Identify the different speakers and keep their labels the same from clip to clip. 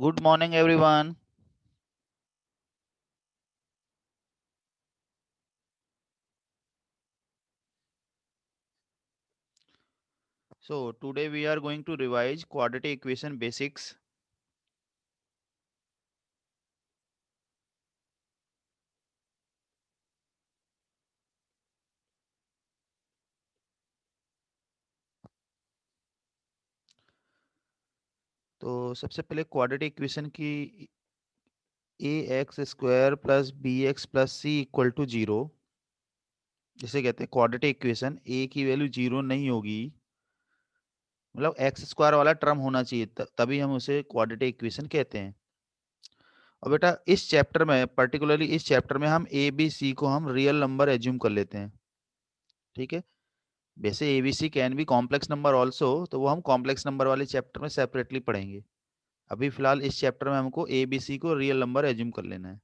Speaker 1: Good morning, everyone. So, today we are going to revise quadratic equation basics. तो सबसे पहले quadratic equation की a x square plus b x plus C equal to zero, जिसे कहते हैं quadratic equation. ए की value zero नहीं होगी, मतलब एक्स स्क्वायर वाला टर्म होना चाहिए, तभी हम उसे क्वाड्रेटिक इक्वेशन कहते हैं। और बेटा इस चैप्टर में, पर्टिकुलरली इस चैप्टर में, हम ए बी सी को हम रियल नंबर एज्यूम कर लेते हैं। ठीक है। वैसे A B C can be complex number also, तो वो हम कॉम्प्लेक्स नंबर वाले चैप्टर में सेपरेटली पढ़ेंगे। अभी फिलहाल इस चैप्टर में हमको ए बी सी को रियल नंबर एज्यूम कर लेना है।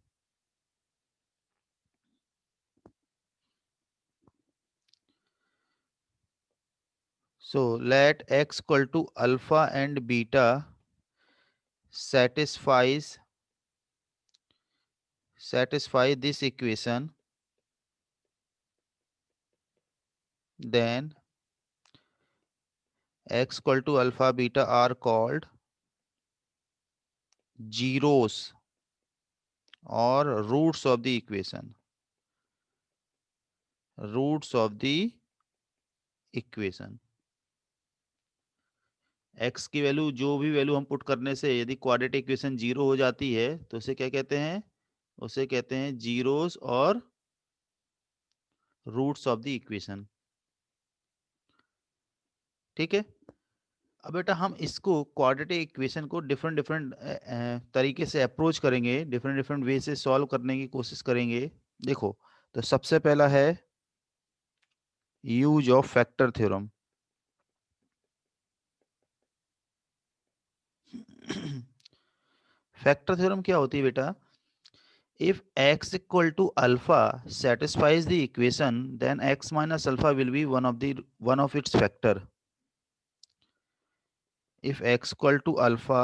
Speaker 1: So let X equal to alpha and beta satisfies satisfy this equation, then x equal to alpha beta are called zeros or roots of the equation। x की value, जो भी value हम put करने से यदि क्वाड्रेटिक इक्वेशन जीरो हो जाती है तो उसे क्या कहते हैं? उसे कहते हैं जीरोस और रूट्स ऑफ द इक्वेशन। ठीक है। अब बेटा हम इसको क्वाड्रेटिक इक्वेशन को डिफरेंट डिफरेंट तरीके से अप्रोच करेंगे, डिफरेंट डिफरेंट वे से सॉल्व करने की कोशिश करेंगे। देखो, तो सबसे पहला है use of factor theorem. Factor theorem क्या होती है बेटा? If x equal to alpha satisfies the equation, then x minus alpha will be one of its factor. If x equal to alpha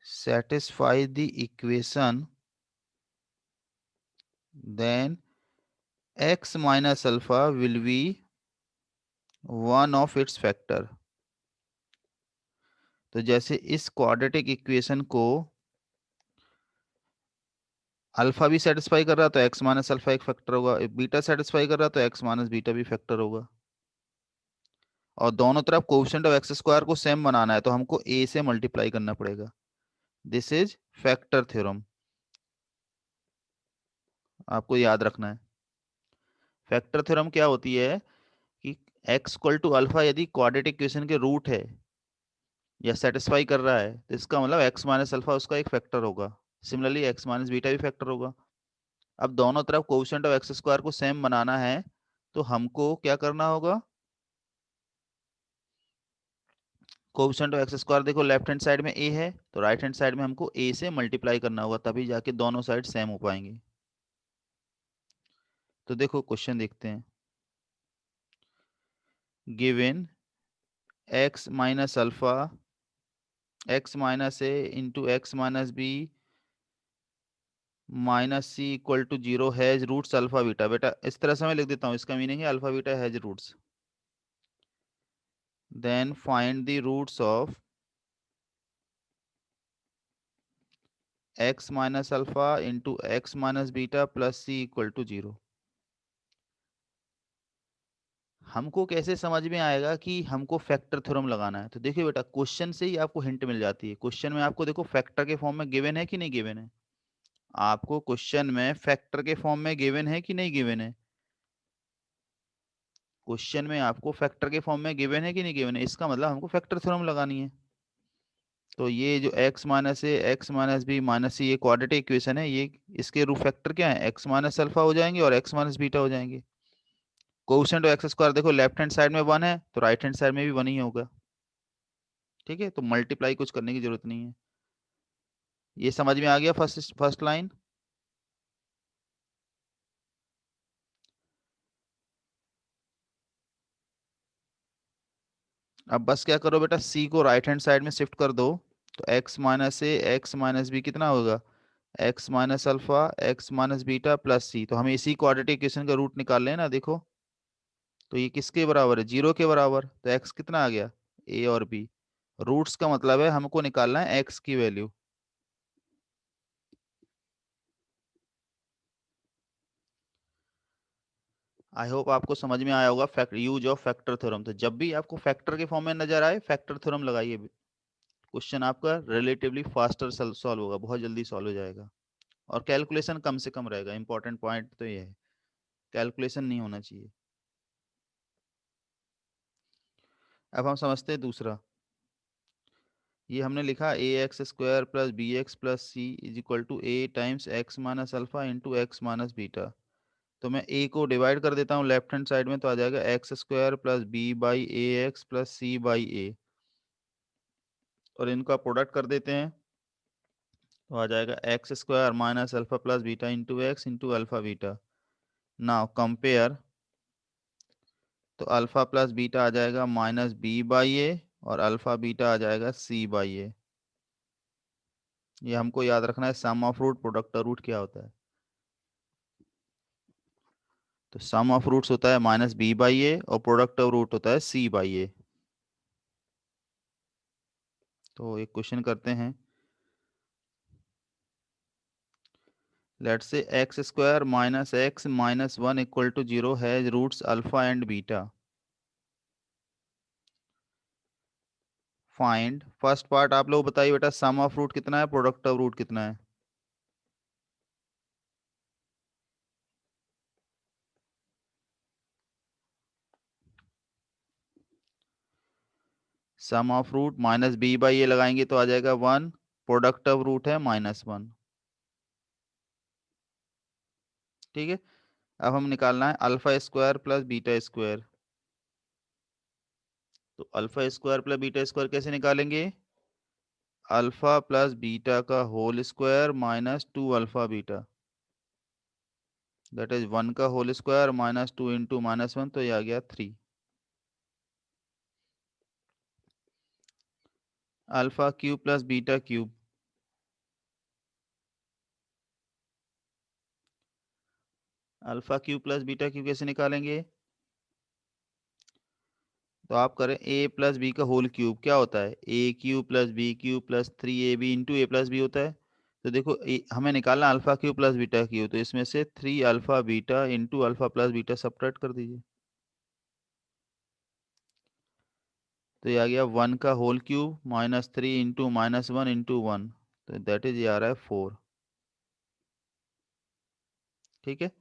Speaker 1: satisfy the equation, then x minus alpha will be one of its factor। तो जैसे इस quadratic equation को alpha भी satisfy कर रहा है तो x minus alpha एक फैक्टर होगा, बीटा सेटिस्फाई कर रहा है तो x माइनस बीटा भी फैक्टर होगा। और दोनों तरफ कोएफिशिएंट ऑफ एक्स स्क्वायर को सेम बनाना है तो हमको a से मल्टीप्लाई करना पड़ेगा। दिस इज फैक्टर थ्योरम, आपको याद रखना है। फैक्टर थ्योरम क्या होती है कि x इक्वल टू अल्फा यदि क्वाड्रेटिक इक्वेशन के रूट है या सेटिस्फाई कर रहा है तो इसका मतलब x माइनस अल्फा उसका एक फैक्टर होगा। सिमिलरली x माइनस बीटा भी फैक्टर होगा। अब दोनों तरफ कोएफिशिएंट ऑफ एक्स स्क्वायर को सेम बनाना है तो हमको क्या करना होगा? कोएफिशिएंट ऑफ एक्स स्क्वायर देखो, लेफ्ट हैंड साइड में a है तो राइट हैंड साइड में हमको a से मल्टीप्लाई करना होगा, तभी जाके दोनों साइड सेम हो पाएंगे। तो देखो क्वेश्चन देखते हैं। Given x minus alpha x minus a into x minus B minus C equal to zero has roots alpha beta. बेटा इस तरह से मैं लिख देता हूँ, इसका मीनिंग है alpha beta has roots. Then find the roots of x minus alpha into x minus beta plus C equal to zero. हमको कैसे समझ में आएगा कि हमको फैक्टर थ्योरम लगाना है? तो देखिए बेटा, क्वेश्चन से ही आपको हिंट मिल जाती है। क्वेश्चन में आपको देखो फैक्टर के फॉर्म में गिवन है कि नहीं गिवन है? आपको क्वेश्चन में फैक्टर के फॉर्म में गिवन है कि नहीं गिवन है? क्वेश्चन में आपको फैक्टर के फॉर्म में गिवन है कि नहीं गिवन है? इसका मतलब हमको फैक्टर थ्योरम लगानी है। तो ये जो x minus a x minus B minus सी, ये क्वाड्रेटिक इक्वेशन है, ये इसके रूट फैक्टर क्या है? x माइनस अल्फा हो जाएंगे और x माइनस बीटा हो जाएंगे। कोएफिशिएंट ऑफ एक्स स्क्वायर देखो, लेफ्ट हैंड साइड में वन है तो राइट हैंड साइड में भी वन ही होगा। ठीक है, तो मल्टीप्लाई कुछ करने की जरूरत नहीं है। ये समझ में आ गया फर्स्ट फर्स्ट लाइन? अब बस क्या करो बेटा, c को राइट हैंड साइड में शिफ्ट कर दो। तो x minus a x minus b कितना होगा, x minus alpha x minus beta plus c. तो हमें इसी क्वाड्रेटिक इक्वेशन का रूट निकाल लेना, देखो तो ये किसके बराबर है, 0 के बराबर। तो x कितना आ गया, a और b। रूट्स का मतलब है हमको निकालना है x की वैल्यू। आई होप आपको समझ में आया होगा fact use of factor theorem. तो जब भी आपको फैक्टर के फॉर्म में नजर आए फैक्टर थ्योरम लगाइए, क्वेश्चन आपका रिलेटिवली फास्टर सॉल्व होगा, बहुत जल्दी सॉल्व हो जाएगा। और कैलकुलेशन कम से कम रहेगा, इंपॉर्टेंट पॉइंट तो ये है, कैलकुलेशन नहीं होना चाहिए। अब हम समझते हैं दूसरा। ये हमने लिखा a x square plus b x plus c is equal to a times x minus alpha into x minus beta. तो मैं ए को डिवाइड कर देता हूँ लेफ्ट हैंड साइड में, तो आ जाएगा x square plus b by a x plus c by a. और इनका प्रोडक्ट कर देते हैं, तो आ जाएगा x square minus alpha plus beta into x into alpha beta. Now compare, तो अल्फा प्लस बीटा आ जाएगा माइनस बी बाई ए, और अल्फा बीटा आ जाएगा सी बाई ए। ये हमको याद रखना है, sum of root product of root क्या होता है। तो सम ऑफ रूट्स होता है माइनस बी बाई ए, और प्रोडक्ट ऑफ रूट होता है सी बाई ए। तो एक क्वेश्चन करते हैं, let's say X square minus X minus one equal to zero has roots alpha and beta. Find, first part आप लोग बताइए बेटा, सम ऑफ रूट कितना है, प्रोडक्ट ऑफ रूट कितना है। Sum of root minus b by a लगाएंगे तो आ जाएगा वन, प्रोडक्ट ऑफ रूट है माइनस वन। ठीक है, अब हम निकालना है alpha square plus beta square. तो alpha square plus beta square कैसे निकालेंगे, अल्फा प्लस बीटा का whole square minus two alpha beta, that is one का whole square minus two into minus one, तो ये आ गया three. Alpha cube plus beta cube, alpha cube plus beta cube कैसे निकालेंगे, तो आप करें ए प्लस बी का होल क्यूब, क्या होता है a cube plus b cube plus three a b into a plus b होता है। तो देखो हमें निकालना alpha cube plus beta cube, तो इसमें से three alpha beta into alpha plus beta subtract कर दीजिए, तो ये आ गया वन का whole cube minus three into minus one into one, तो दैट इज ये आ रहा है फोर। ठीक है,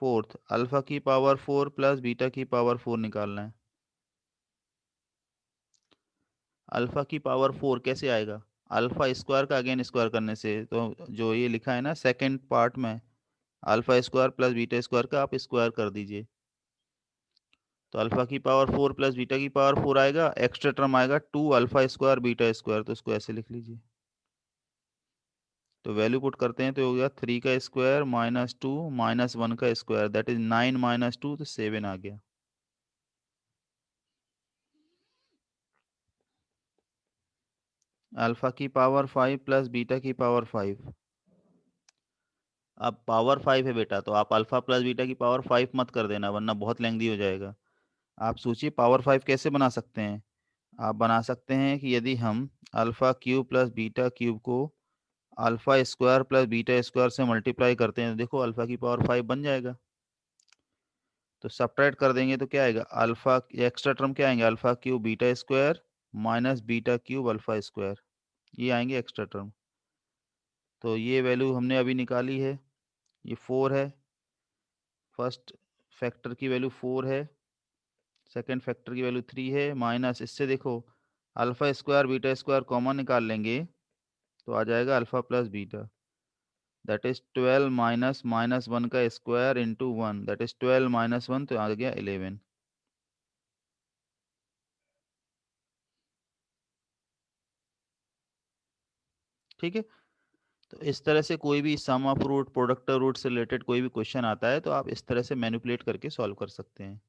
Speaker 1: फोर्थ अल्फा की पावर फोर प्लस बीटा की पावर फोर निकालना है। अल्फा की पावर फोर कैसे आएगा, अल्फा स्क्वायर का अगेन स्क्वायर करने से। तो जो ये लिखा है ना सेकंड पार्ट में, alpha square plus beta square का आप स्क्वायर कर दीजिए, तो अल्फा की पावर फोर प्लस बीटा की पावर फोर आएगा, एक्स्ट्रा टर्म आएगा two alpha square beta square, तो इसको ऐसे लिख लीजिए। तो वैल्यू पुट करते हैं तो हो गया थ्री का square minus two minus one का square, that is nine minus two, तो सेवन आ गया। अल्फा की पावर फाइव प्लस बीटा की पावर फाइव। अब पावर फाइव है बेटा, तो आप अल्फा प्लस बीटा की पावर फाइव मत कर देना, वरना बहुत लेंदी हो जाएगा। आप सोचिए पावर फाइव कैसे बना सकते हैं। आप बना सकते हैं कि यदि हम alpha cube plus beta cube को alpha square plus beta square से मल्टीप्लाई करते हैं, तो देखो अल्फा की पावर फाइव बन जाएगा। तो सब्ट्रैक्ट कर देंगे तो क्या आएगा, अल्फा एक्स्ट्रा टर्म क्या आएंगे, alpha cube beta square minus beta cube alpha square, ये आएंगे एक्स्ट्रा टर्म। तो ये वैल्यू हमने अभी निकाली है, ये फोर है, फर्स्ट फैक्टर की वैल्यू फोर है, सेकंड फैक्टर की वैल्यू थ्री है, माइनस इससे देखो alpha square beta square common निकाल लेंगे, तो आ जाएगा alpha plus beta, that is twelve minus minus one का square into one, that is twelve minus one, तो आ गया इलेवन। ठीक है, तो इस तरह से कोई भी sum of root product of root से रिलेटेड कोई भी क्वेश्चन आता है तो आप इस तरह से मैनिपुलेट करके सॉल्व कर सकते हैं।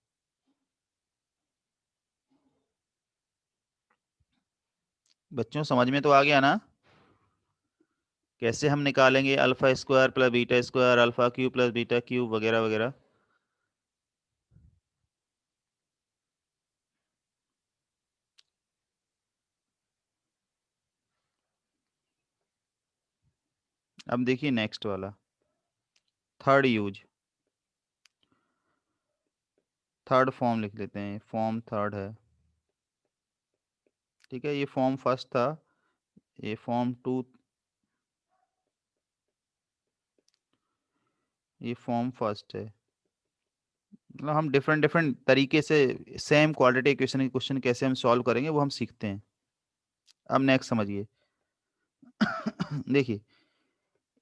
Speaker 1: बच्चों समझ में तो आ गया ना कैसे हम निकालेंगे alpha square plus beta square, alpha cube plus beta cube वगैरह वगैरह। अब देखिए नेक्स्ट वाला, थर्ड यूज, थर्ड फॉर्म लिख लेते हैं, फॉर्म थर्ड है। ठीक है, ये फॉर्म फर्स्ट था, ये फॉर्म टू, ये फॉर्म फर्स्ट है। मतलब हम डिफरेंट डिफरेंट तरीके से सेम क्वाड्रेटिक इक्वेशन के क्वेश्चन कैसे हम सॉल्व करेंगे वो हम सीखते हैं। अब नेक्स्ट समझिए। देखिए,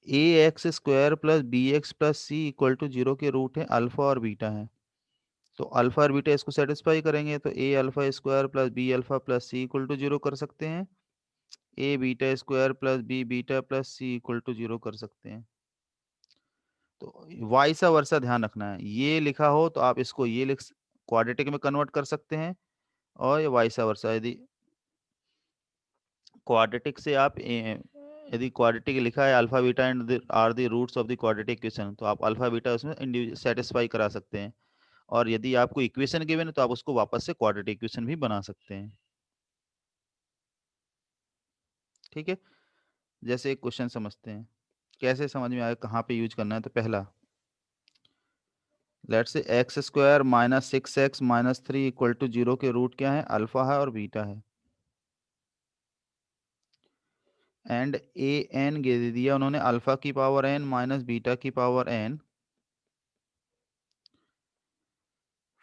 Speaker 1: a x square plus b x plus C equal to zero के रूट है अल्फा और बीटा है। तो अल्फा और बीटा इसको सेटिस्फाई करेंगे तो a alpha square plus b alpha plus C equal to zero कर सकते हैं, a beta square plus b beta plus C equal to zero कर सकते हैं। तो वाइसा वर्सा ध्यान रखना है, ये लिखा हो तो आप इसको ये लिख क्वाड्रेटिक में कन्वर्ट कर सकते हैं, और ये वाइसा वर्सा यदि क्वाड्रेटिक से आप यदि क्वाड्रेटिक लिखा है alpha beta and are the roots of the quadratic equation, तो आप अल्फा बीटा उसमें सेटिस्फाई करा सकते हैं। और यदि आपको इक्वेशन गिवन है तो आप उसको वापस से क्वाड्रेटिक इक्वेशन भी बना सकते हैं। ठीक है, जैसे एक क्वेश्चन समझते हैं, कैसे समझ में आए कहाँ पे यूज करना है। तो पहला, let's say X square minus six X minus three equal to zero के रूट क्या है, अल्फा है और बीटा है। एंड ए एन दे दिया उन्होंने अल्फा की पावर एन माइनस बीटा की power n.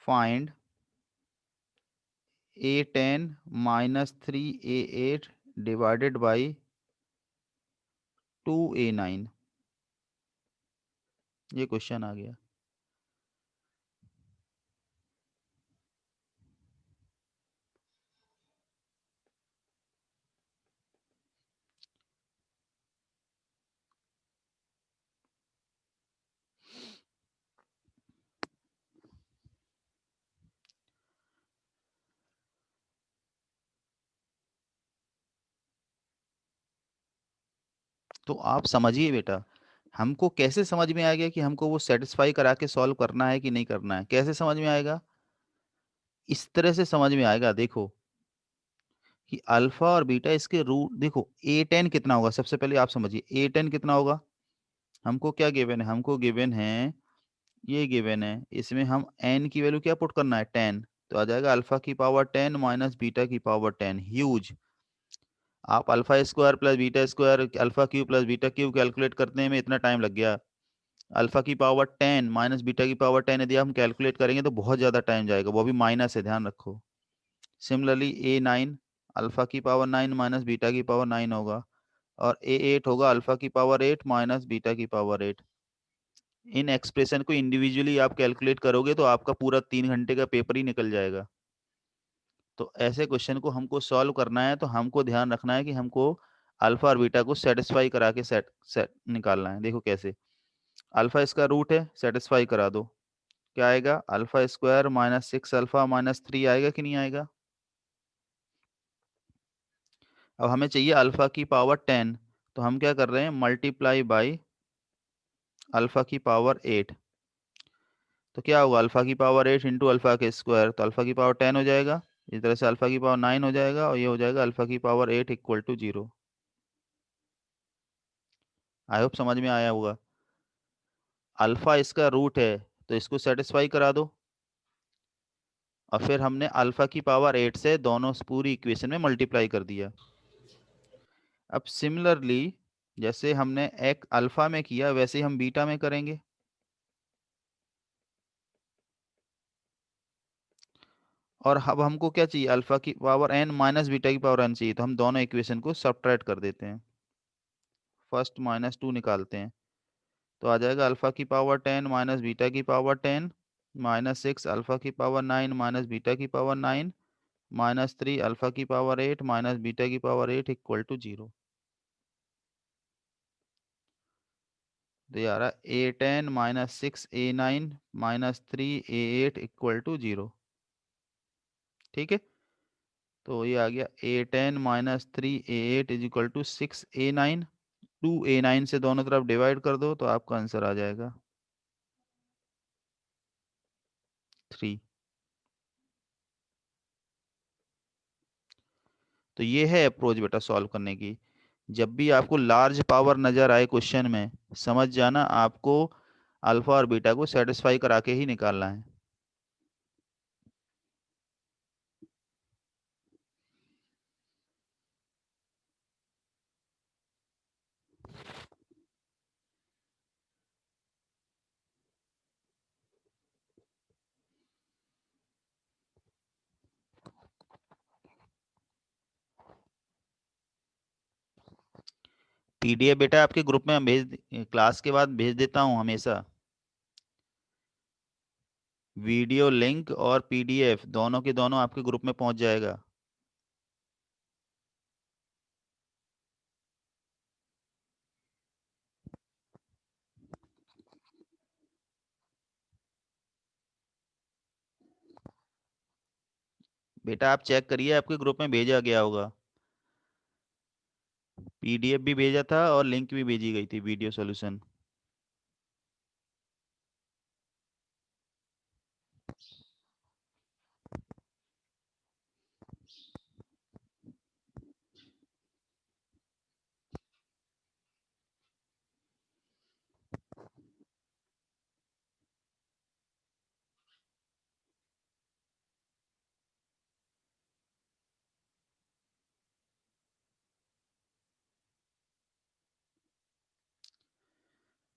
Speaker 1: Find a ten minus three a eight divided by two a nine. ये क्वेश्चन आ गया। तो आप समझिए बेटा, हमको कैसे समझ में आएगा कि हमको वो सेटिस्फाई करा के सॉल्व करना है कि नहीं करना है, कैसे समझ में आएगा? इस तरह से समझ में आएगा, देखो कि अल्फा और बीटा इसके रूट, देखो ए टेन कितना होगा, सबसे पहले आप समझिए ए टेन कितना होगा। हमको क्या गिवन है, हमको गिवन है, ये गिवन है, इसमें हम एन की वैल्यू क्या पुट करना है, टेन। तो आ जाएगा अल्फा की पावर टेन माइनस बीटा की पावर टेन, ह्यूज। आप alpha square plus beta square alpha cube plus beta cube calculate करने में इतना टाइम लग गया। अल्फा की पावर टेन माइनस बीटा की पावर टेन यदि हम कैलकुलेट करेंगे तो बहुत ज़्यादा टाइम जाएगा, वो भी माइनस है, ध्यान रखो। सिमिलरली ए नाइन अल्फा की पावर नाइन माइनस बीटा की पावर नाइन होगा, और ए एट होगा अल्फा की पावर एट माइनस बीटा की पावर एट। इन एक्सप्रेशन को इंडिविजुअली आप कैलकुलेट करोगे तो आपका पूरा 3 घंटे का पेपर ही निकल जाएगा। तो ऐसे क्वेश्चन को हमको सॉल्व करना है तो हमको ध्यान रखना है कि हमको अल्फा और बीटा को सेटिस्फाई करा के सेट सेट निकालना है। देखो कैसे, अल्फा इसका रूट है, सेटिस्फाई करा दो, क्या आएगा, alpha square minus six alpha minus three आएगा कि नहीं आएगा। अब हमें चाहिए अल्फा की पावर टेन, तो हम क्या कर रहे हैं, मल्टीप्लाई बाई अल्फा की पावर एट। तो क्या होगा, अल्फा की पावर एट इंटू अल्फा के स्क्वायर, तो अल्फा की पावर टेन हो जाएगा। इस तरह से अल्फा की पावर नाइन हो जाएगा, और ये हो जाएगा अल्फा की power eight equal to zero. I hope समझ में आया होगा। अल्फा इसका रूट है तो इसको सेटिस्फाई करा दो, और फिर हमने अल्फा की पावर एट से दोनों पूरी इक्वेशन में मल्टीप्लाई कर दिया। अब सिमिलरली जैसे हमने एक अल्फा में किया वैसे ही हम बीटा में करेंगे। और अब हमको क्या चाहिए, अल्फा की पावर एन माइनस बीटा की पावर एन चाहिए, तो हम दोनों इक्वेशन को सबट्रैक्ट कर देते हैं, फर्स्ट माइनस टू निकालते हैं। तो आ जाएगा अल्फा की पावर टेन माइनस बीटा की power ten minus six alpha की पावर नाइन माइनस बीटा की power nine minus three alpha की पावर एट माइनस बीटा की power eight equal to zero. तो ये आ रहा है a ten minus six a nine minus three a eight equal to zero. ठीक है, तो ये आ गया A10 minus 3A8 is equal to 6A9। 2A9 से दोनों तरफ डिवाइड कर दो तो आपका आंसर आ जाएगा 3। तो ये है अप्रोच बेटा सॉल्व करने की। जब भी आपको लार्ज पावर नजर आए क्वेश्चन में, समझ जाना आपको अल्फा और बीटा को सेटिस्फाई करा के ही निकालना है। पीडीएफ बेटा आपके ग्रुप में हम क्लास के बाद भेज देता हूँ हमेशा। वीडियो लिंक और पीडीएफ दोनों के दोनों आपके ग्रुप में पहुंच जाएगा। बेटा आप चेक करिए, आपके ग्रुप में भेजा गया होगा। पीडीएफ भी भेजा था और लिंक भी भेजी गई थी वीडियो सॉल्यूशन।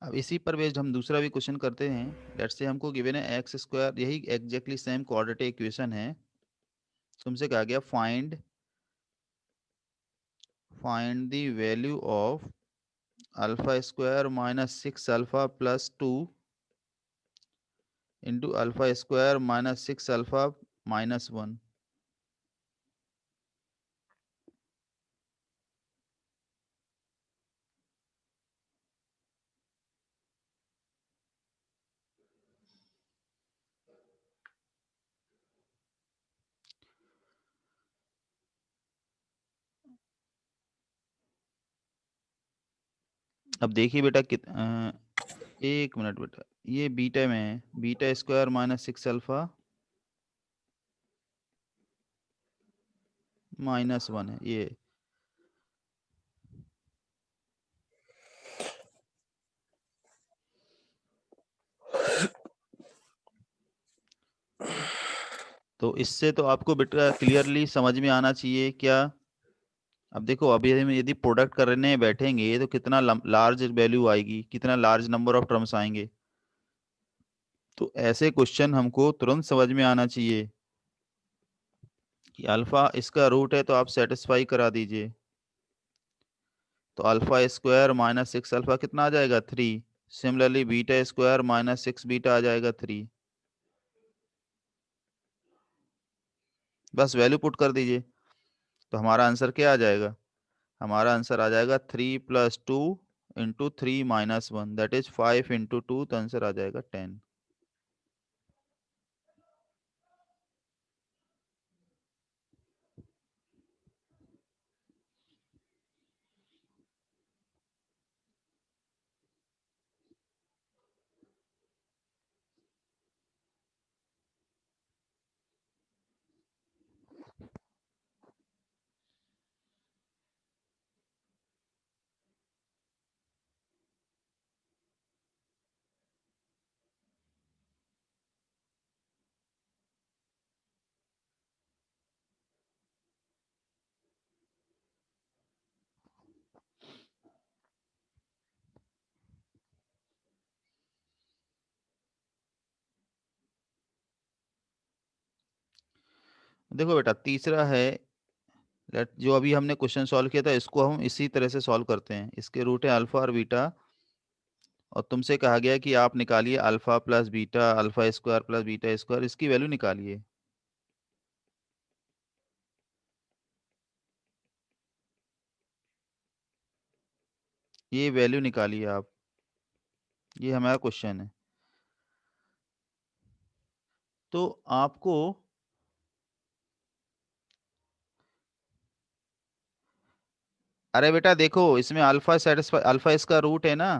Speaker 1: अब इसी पर बेस्ड हम दूसरा भी क्वेश्चन करते हैं। लेट्स से हमको गिवन है एक्स स्क्वायर, यही एग्जैक्टली सेम क्वाड्रेटिक इक्वेशन है। तुमसे कहा गया find the value of alpha square minus 6 alpha plus 2 into alpha square minus 6 alpha minus 1। अब देखिए बेटा एक मिनट बेटा, ये बीटा में है, beta square minus 6 alpha minus 1 है ये। तो इससे तो आपको बेटा क्लियरली समझ में आना चाहिए क्या। अब देखो, अभी हम यदि प्रोडक्ट करने बैठेंगे तो कितना लार्ज वैल्यू आएगी, कितना लार्ज नंबर ऑफ टर्म्स आएंगे। तो ऐसे क्वेश्चन हमको तुरंत समझ में आना चाहिए कि अल्फा इसका रूट है तो आप सेटिस्फाई करा दीजिए। तो अल्फा स्क्वायर माइनस 6 अल्फा कितना आ जाएगा 3। Similarly beta square minus 6 beta आ जाएगा 3। बस वैल्यू पुट कर दीजिए तो हमारा आंसर क्या आ जाएगा। हमारा आंसर आ जाएगा 3 + 2 इंटू 3 - 1, दैट इज 5 × 2, तो आंसर आ जाएगा 10। देखो बेटा तीसरा है, लेट जो अभी हमने क्वेश्चन सॉल्व किया था इसको हम इसी तरह से सॉल्व करते हैं। इसके रूट है अल्फा और बीटा, और तुमसे कहा गया कि आप निकालिए alpha plus beta, alpha square plus beta square, इसकी वैल्यू निकालिए। ये वैल्यू निकालिए आप, ये हमारा क्वेश्चन है। तो आपको अरे बेटा देखो, इसमें अल्फा सेटिस्फाई, अल्फा इसका रूट है ना,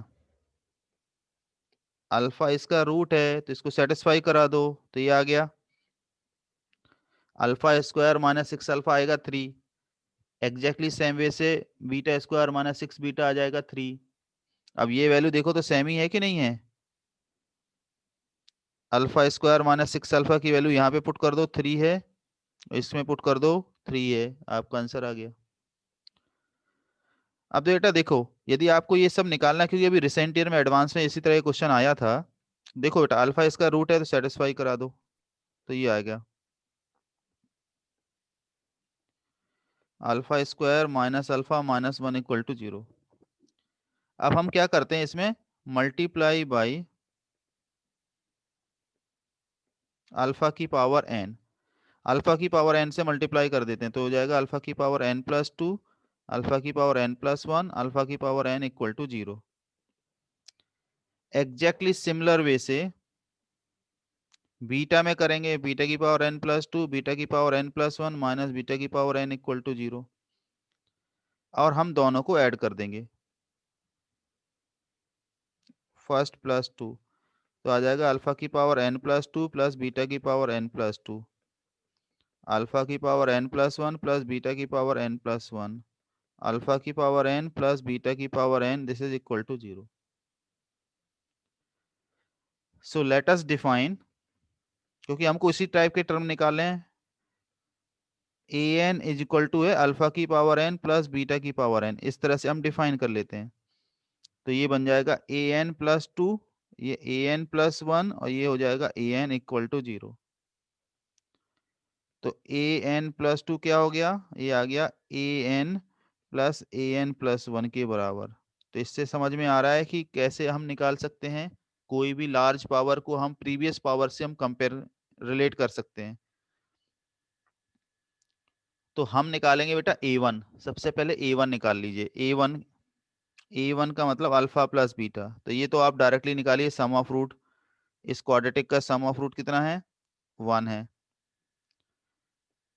Speaker 1: अल्फा इसका रूट है तो इसको सेटिस्फाई करा दो, तो ये आ गया alpha square minus six alpha आएगा 3। एग्जैक्टली सेम वे से beta square minus six beta आ जाएगा 3। अब ये वैल्यू देखो तो सेम ही है कि नहीं है? Alpha square minus six alpha की वैल्यू यहाँ पे पुट कर दो 3 है, इसमें पुट कर दो 3 है, आपका आंसर आ गया। अब तो बेटा देखो, यदि आपको ये सब निकालना है, क्योंकि अभी रिसेंट ईयर में एडवांस में इसी तरह क्वेश्चन आया था। देखो बेटा, अल्फा इसका रूट है तो सेटिस्फाई करा दो, तो ये आ गया alpha square minus alpha minus one equal to zero. अब हम क्या करते हैं इसमें, मल्टीप्लाई बाई अल्फा की पावर एन, अल्फा की पावर एन से मल्टीप्लाई कर देते हैं तो हो जाएगा अल्फा की power n plus two, alpha की power n plus one, alpha की power n equal to zero. Exactly similar way से बीटा में करेंगे, बीटा की power n plus two, beta की power n plus one minus beta की power n equal to zero, और हम दोनों को ऐड कर देंगे, फर्स्ट प्लस टू, तो आ जाएगा अल्फा की power n plus two plus beta की power n plus two, alpha की power n plus one plus beta की power n plus one, alpha की पावर एन प्लस बीटा की power n, this is equal to zero. So let us define, क्योंकि हमको इसी type के term निकालने हैं, a n is equal to है अल्फा की पावर एन प्लस बीटा की पावर एन, इस तरह से हम डिफाइन कर लेते हैं। तो ये बन जाएगा ए एन प्लस टू, ये ए एन प्लस वन, और ये हो जाएगा A N equal to zero. तो ए एन प्लस टू क्या हो गया, ये आ गया ए एन प्लस ए एन प्लस वन के बराबर। तो इससे समझ में आ रहा है कि कैसे हम निकाल सकते हैं, कोई भी लार्ज पावर को हम प्रीवियस पावर से हम कंपेयर, रिलेट कर सकते हैं। तो हम निकालेंगे बेटा ए वन, सबसे पहले ए वन निकाल लीजिए, ए वन, ए वन का मतलब अल्फा प्लस बीटा, तो ये तो आप डायरेक्टली निकालिए सम ऑफ रूट, इस क्वाड्रेटिक का सम ऑफ रूट कितना है, वन है।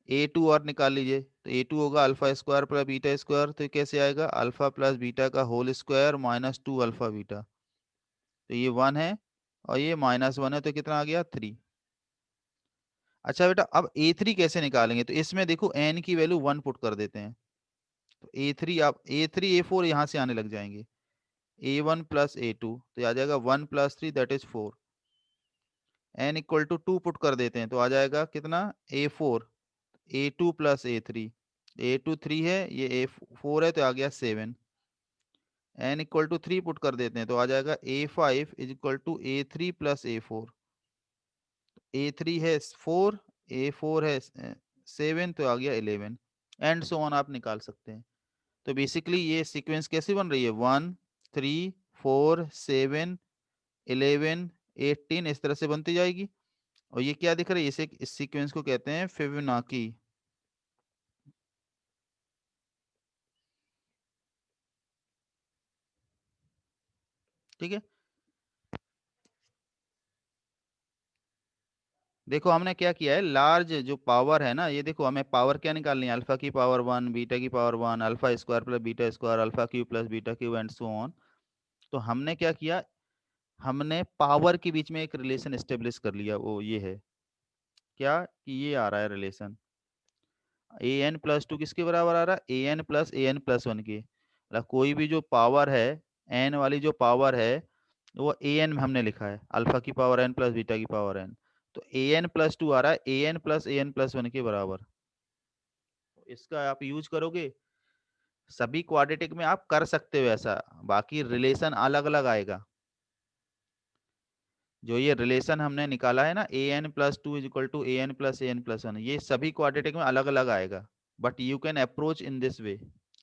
Speaker 1: ए टू और निकाल लीजिए, तो ए टू होगा alpha square plus beta square, तो ये कैसे आएगा, अल्फा प्लस बीटा का whole square minus two alpha beta, तो ये वन है, और ये माइनस वन है, तो कितना आ गया 3। अच्छा बेटा, अब ए थ्री कैसे निकालेंगे, तो इसमें देखो एन की वैल्यू वन पुट कर देते हैं, तो ए थ्री, आप ए थ्री ए फोर यहाँ से आने लग जाएंगे, a one plus a two, तो ये आ जाएगा one plus three that is four, n equal to two put कर देते हैं तो आ जाएगा कितना, a four, a two plus a three, a two three है, ये ए फोर है, तो आ गया seven, n equal to three put कर देते हैं तो आ जाएगा a five is equal to a three plus A four, A three है फोर, ए फोर है सेवन, तो आ गया 11, एंड सो ऑन आप निकाल सकते हैं। तो बेसिकली ये सीक्वेंस कैसी बन रही है, वन, थ्री, फोर, सेवन, 11, 18, इस तरह से बनती जाएगी। और ये क्या दिख रहा है, इसे, इस सीक्वेंस को कहते हैं फिबोनाची। ठीक है, देखो हमने क्या किया है, लार्ज जो पावर है ना, ये देखो हमें पावर क्या निकालनी है, अल्फा की पावर वन, बीटा की power one, alpha square plus beta square, alpha cube plus beta cube and so on. तो हमने क्या किया, हमने पावर के बीच में एक रिलेशन एस्टेब्लिश कर लिया, वो ये है क्या, कि ये आ रहा है relation, A n plus to किसके बराबर आ रहा है, ए एन प्लस ए एन प्लस वन के, मतलब कोई भी जो पावर है, एन वाली जो पावर है, वो ए एन में हमने लिखा है, अल्फा की पावर एन प्लस बीटा की पावर एन, तो ए एन प्लस टू आ रहा है ए एन प्लस ए एन प्लस वन के बराबर। इसका आप यूज करोगे सभी क्वाड्रेटिक में, आप कर सकते हो ऐसा, बाकी रिलेशन अलग अलग आएगा। जो ये रिलेशन हमने निकाला है ना, a n plus two is equal to a n plus one, ये सभी क्वाड्रेटिक में अलग अलग आएगा, but you can approach in this way,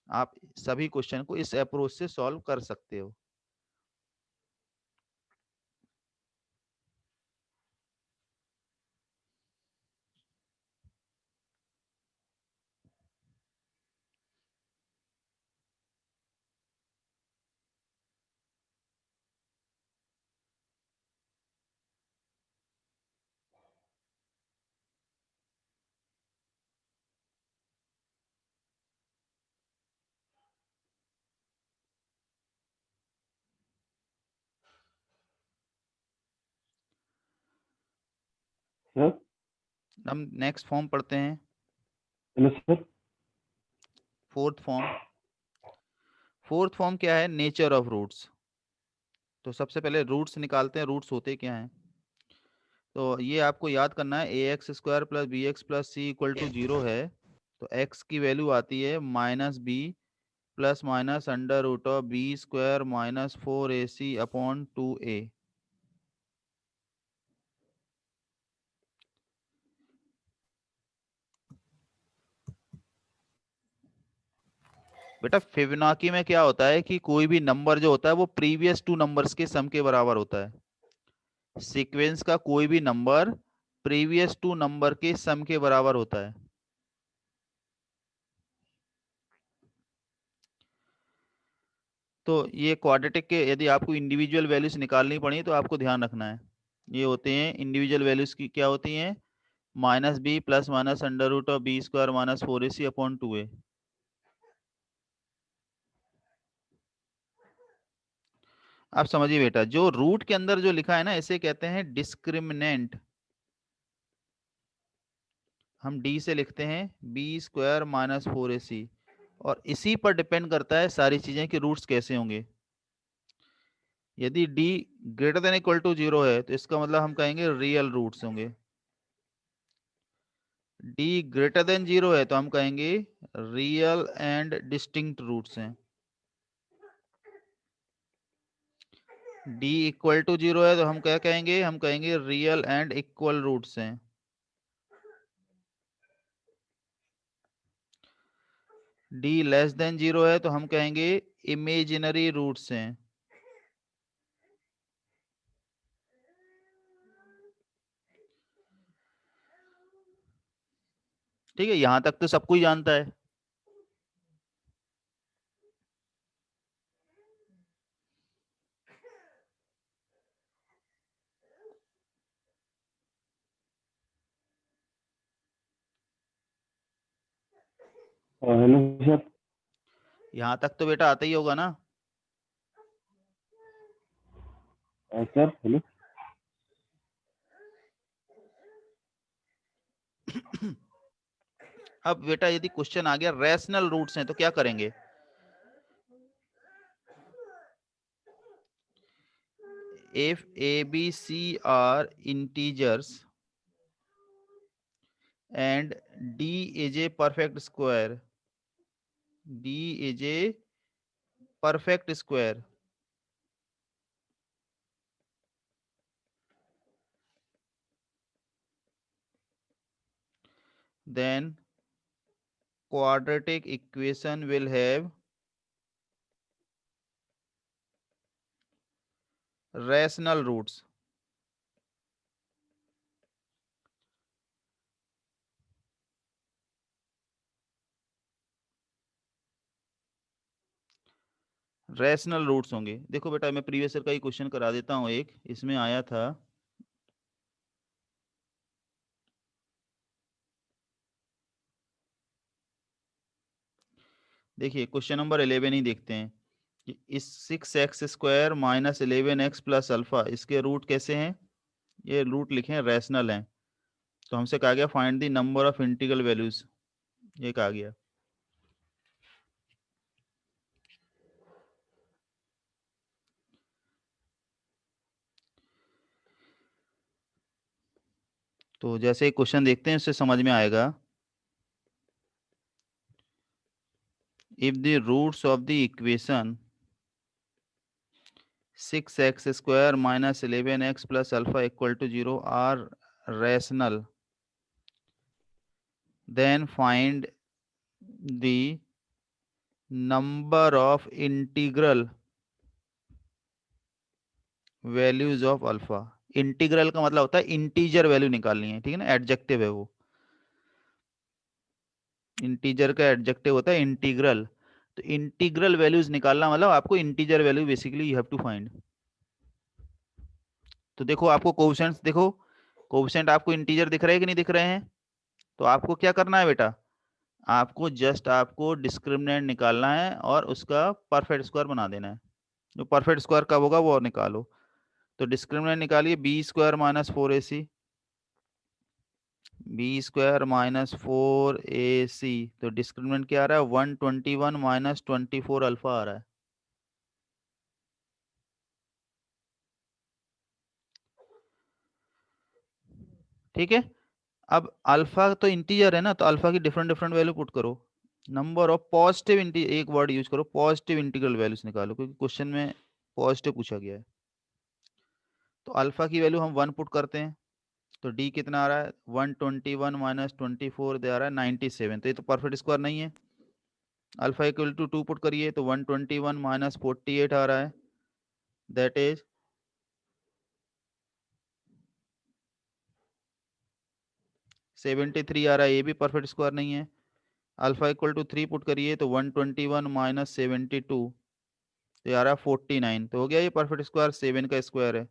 Speaker 1: आप सभी क्वेश्चन को इस अप्रोच से सॉल्व कर सकते हो।
Speaker 2: सर
Speaker 1: हम नेक्स्ट फॉर्म पढ़ते हैं,
Speaker 2: hello sir.
Speaker 1: Fourth form. Fourth form क्या है? Nature of roots. तो सबसे पहले रूट्स निकालते हैं, रूट्स होते क्या हैं। तो ये आपको याद करना है, a x square plus b x plus C equal to 0 है। तो एक्स की वैल्यू आती है -b plus minus under root of b square minus 4ac upon 2a। बेटा फिबोनाची में क्या होता है कि कोई भी नंबर जो होता है वो प्रीवियस टू नंबर्स के सम के बराबर होता है। सीक्वेंस का कोई भी नंबर प्रीवियस टू नंबर के सम के बराबर होता है। तो ये क्वाड्रेटिक के यदि आपको इंडिविजुअल वैल्यूज निकालनी पड़ी तो आपको ध्यान रखना है, ये होते हैं इंडिविजुअल वैल्यूज की क्या होती हैं, -b plus minus under root of b square minus 4ac upon 2a। आप समझिए बेटा, जो रूट के अंदर जो लिखा है ना, इसे कहते हैं डिस्क्रिमिनेंट। हम डी से लिखते हैं बी स्क्वायर माइनस 4ac, और इसी पर डिपेंड करता है सारी चीजें कि रूट्स कैसे होंगे। यदि D greater than equal to 0 है तो इसका मतलब हम कहेंगे रियल रूट्स होंगे। डी ग्रेटर देन 0 है तो हम कहेंगे रियल एंड डिस्टिंक्ट रूट्स हैं। डी इक्वल टू 0 है तो हम क्या कहेंगे, हम कहेंगे रियल एंड इक्वल रूट्स हैं। डी लेस देन 0 है तो हम कहेंगे इमेजिनरी रूट्स हैं। ठीक है, यहां तक तो सब कोई जानता है।
Speaker 2: Hello sir.
Speaker 1: यहां तक तो बेटा आता ही होगा ना।
Speaker 2: Sir hello.
Speaker 1: अब बेटा यदि क्वेश्चन आ गया रैशनल रूट्स हैं तो क्या करेंगे। if a b c are integers and d is a perfect square, d is a perfect square, then quadratic equation will have rational roots। Rational roots होंगे। देखो बेटा मैं प्रीवियस ईयर का ही क्वेश्चन करा देता हूँ, एक इसमें आया था। देखिए क्वेश्चन नंबर 11 ही देखते हैं कि इस 6x square minus 11x plus alpha, इसके रूट कैसे हैं, ये रूट लिखे हैं रैशनल हैं। तो हमसे कहा गया find the number of integral values, ये कहा गया। तो जैसे ही क्वेश्चन देखते हैं उससे समझ में आएगा। If the roots of the equation 6x square minus 11x plus alpha equal to 0 are rational, then find the number of integral values of alpha। Integral का मतलब होता है इंटीजर वैल्यू निकालनी है, ठीक है ना, एडजेक्टिव है वो। इंटीजर का एडजेक्टिव होता है इंटीग्रल। तो इंटीग्रल वैल्यूज निकालना मतलब आपको integer value basically you have to find. तो देखो आपको कोएफिशिएंट्स देखो, कोएफिशिएंट आपको इंटीजर दिख रहे हैं कि नहीं दिख रहे हैं। तो आपको क्या करना है बेटा, आपको जस्ट आपको डिस्क्रिमिनेंट निकालना है और उसका परफेक्ट स्क्वायर बना देना है। जो परफेक्ट स्क्वायर कब होगा वो निकालो। तो डिस्क्रिमिनेंट निकालिए b square minus 4ac b square minus 4ac, तो डिस्क्रिमिनेंट क्या आ रहा है? 121 माइनस 24 अल्फा आ रहा है। ठीक है, अब अल्फा तो इंटीजर है ना, तो अल्फा की डिफरेंट डिफरेंट वैल्यू पुट करो। नंबर ऑफ पॉजिटिव एक वर्ड यूज करो, पॉजिटिव इंटीग्रल वैल्यूज निकालो, क्योंकि क्वेश्चन में पॉजिटिव पूछा गया है। तो अल्फा की वैल्यू हम 1 पुट करते हैं, तो डी कितना आ रहा है? 121 माइनस 24 दे आ रहा है 97, तो ये तो परफेक्ट स्क्वायर नहीं है। अल्फा इक्वल टू 2 पुट करिए, तो 121 माइनस 48 आ रहा है, दैट इज 73 आ रहा है, ये भी परफेक्ट स्क्वायर नहीं है। अल्फा इक्वल टू 3 पुट करिए, तो 121 माइनस 72, तो ये आ रहा है 49, तो हो गया ये परफेक्ट स्क्वायर, 7 का स्क्वायर है।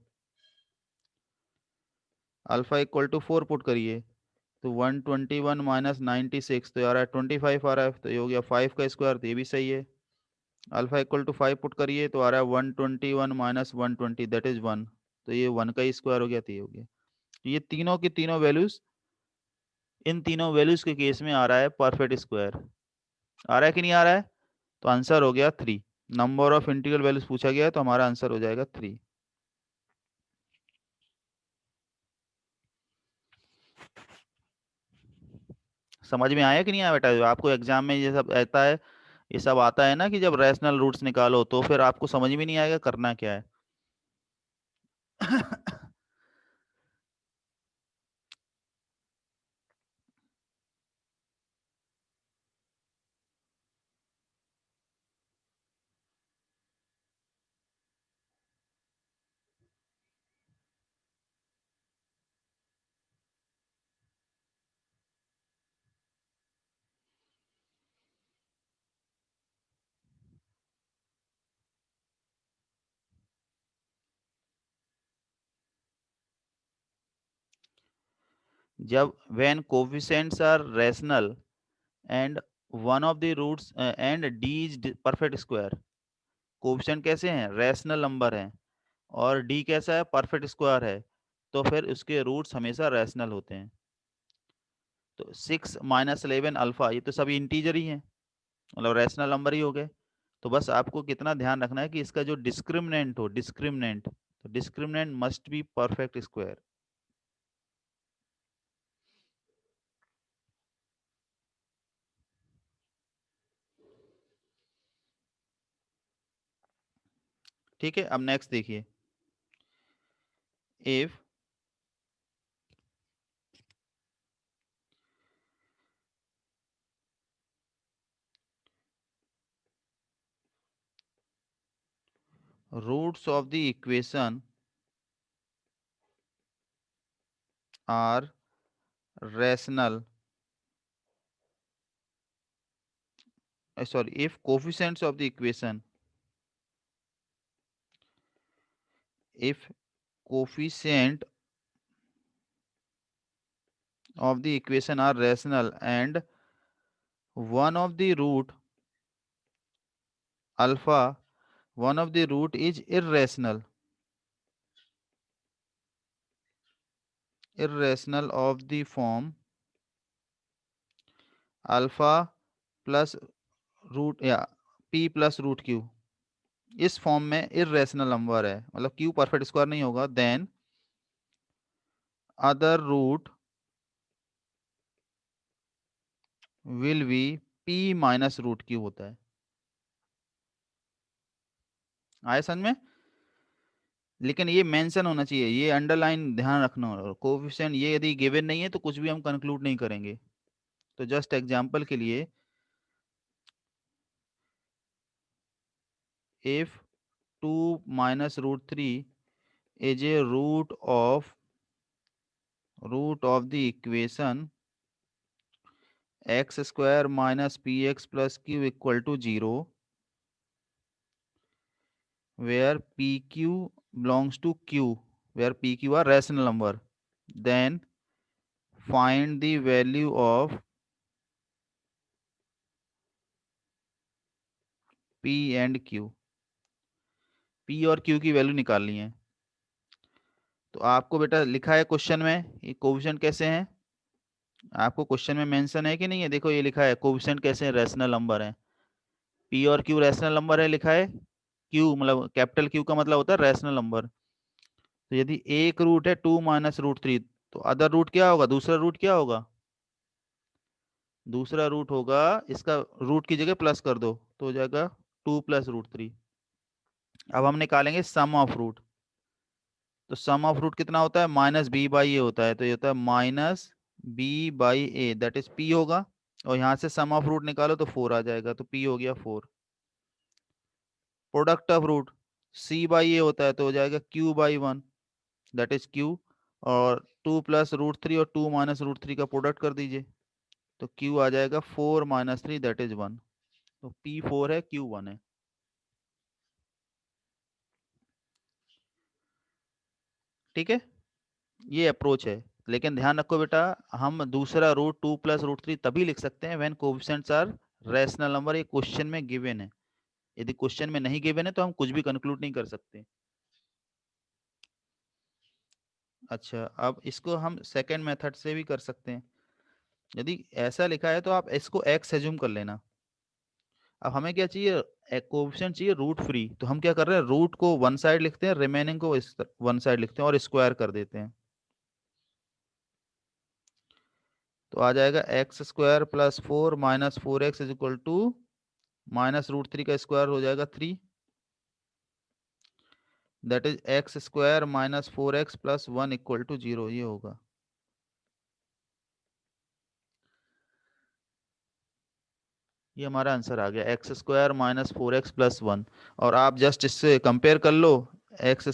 Speaker 1: अल्फा इक्वल टू 4 पुट करिए, तो 121 माइनस 96, तो ये आ रहा है 25 आ रहा है, तो ये हो गया 5 का स्क्वायर, तो ये भी सही है। अल्फा इक्वल टू 5 पुट करिए, तो आ रहा है 121 माइनस 120, दैट इज 1, तो ये 1 का ही स्क्वायर हो गया, तो ये हो गया। तो ये तीनों की तीनों वैल्यूज, इन तीनों वैल्यूज के केस में आ रहा है परफेक्ट स्क्वायर। आ रहा है कि नहीं आ रहा है? तो आंसर हो गया 3। नंबर ऑफ इंटीग्रल वैल्यूज पूछा गया है, तो हमारा आंसर हो जाएगा 3। समझ में आया कि नहीं आया बेटा? जो आपको एग्जाम में ये सब आता है, ये सब आता है ना, कि जब रैशनल रूट्स निकालो तो फिर आपको समझ में नहीं आएगा करना क्या है। जब when coefficients are rational and one of the roots and d is perfect square, coefficient कैसे हैं? रैशनल नंबर हैं, और d कैसा है? परफेक्ट स्क्वायर है, तो फिर उसके रूट्स हमेशा रैशनल होते हैं। तो 6 माइनस 11 अल्फा, ये तो सभी इंटीजर ही हैं, मतलब रैशनल नंबर ही हो गए। तो बस आपको कितना ध्यान रखना है कि इसका जो डिस्क्रिमिनेंट हो, डिस्क्रिमिनेंट, तो discriminant must be perfect square. ठीक है, अब नेक्स्ट देखिए, if roots of the equation are rational, sorry, if coefficients of the equation, if coefficient of the equation are rational and one of the root alpha, one of the root is irrational, irrational of the form alpha plus root या p plus root q, इस form में irrational number है, मतलब q perfect square नहीं होगा, then other root will be p minus root q होता है। आए समझ में? लेकिन ये मेंशन होना चाहिए, ये अंडरलाइन ध्यान रखना, और कोफिशिएंट ये यदि गिवन नहीं है तो कुछ भी हम कंक्लूड नहीं करेंगे। तो जस्ट एग्जांपल के लिए, if 2 minus root 3 is a root of the equation x square minus p x plus q equal to 0, where pq belongs to q, where pq are rational number, then find the value of p and q, p और q की value निकालनी है। तो आपको बेटा लिखा है question में, ये कोफिशिएंट कैसे हैं? आपको क्वेश्चन में मेंशन है कि नहीं है? देखो ये लिखा है कोएफिशिएंट कैसे हैं, रैशनल नंबर है। पी और क्यू रैशनल नंबर है लिखा है। क्यू मतलब कैपिटल क्यू का मतलब होता है रैशनल नंबर। तो यदि एक रूट है 2 - √3, तो अदर रूट क्या होगा, दूसरा रूट क्या होगा? दूसरा रूट होगा, इसका रूट की जगह प्लस कर दो तो हो जाएगा 2 + √3। अब हम निकालेंगे सम ऑफ रूट। तो सम ऑफ रूट कितना होता है, -b/a होता है। तो ये होता है -b/a, दैट इज p होगा। और यहाँ से सम ऑफ रूट निकालो तो 4 आ जाएगा, तो p हो गया 4। प्रोडक्ट ऑफ रूट c/a होता है, तो हो जाएगा q/1, दैट इज q। और 2 + √3 और 2 - √3 का प्रोडक्ट कर दीजिए, तो q आ जाएगा 4 - 3, दैट इज 1। तो p 4 है, q 1 है। ठीक है, ये अप्रोच है। लेकिन ध्यान रखो बेटा, हम दूसरा रूट 2 + √3 तभी लिख सकते हैं when coefficients are rational number. ये क्वेश्चन में गिवन है। यदि क्वेश्चन में नहीं गिवन है तो हम कुछ भी कंक्लूड नहीं कर सकते। अच्छा, अब इसको हम सेकंड मेथड से भी कर सकते हैं। यदि ऐसा लिखा है तो आप इसको x एज्यूम कर लेना। अब हमें क्या चाहिए, कोएफिशिएंट चाहिए रूट फ्री। तो हम क्या कर रहे हैं, रूट को वन साइड लिखते हैं, रिमेनिंग को इस वन साइड लिखते हैं और स्क्वायर कर देते हैं। तो आ जाएगा x² + 4 - 4x = -√3 का स्क्वायर हो जाएगा 3, दैट इज x² - 4x + 1 = 0। ये होगा। ये हमारा आंसर आ गया, x² - 4x + 1। और आप जस्ट इससे कंपेयर कर लो, x²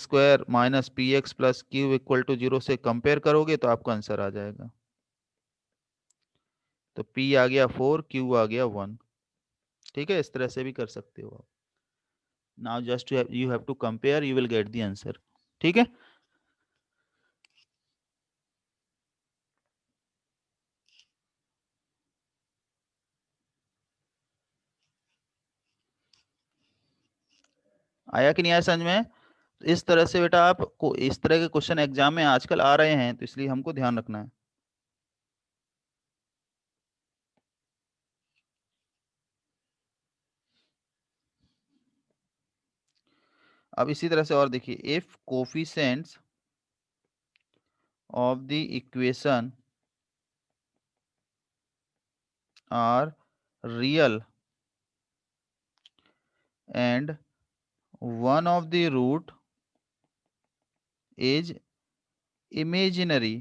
Speaker 1: - px + q = 0 से कंपेयर करोगे तो आपका आंसर आ जाएगा। तो p आ गया 4, q आ गया 1। ठीक है, इस तरह से भी कर सकते हो आप। Now just you have to compare, you will get the answer. ठीक है। आया कि नहीं आया समझ में? तो इस तरह से बेटा आपको इस तरह के क्वेश्चन एग्जाम में आजकल आ रहे हैं, तो इसलिए हमको ध्यान रखना है। अब इसी तरह से और देखिए, if coefficients of the equation are real and one of the root is imaginary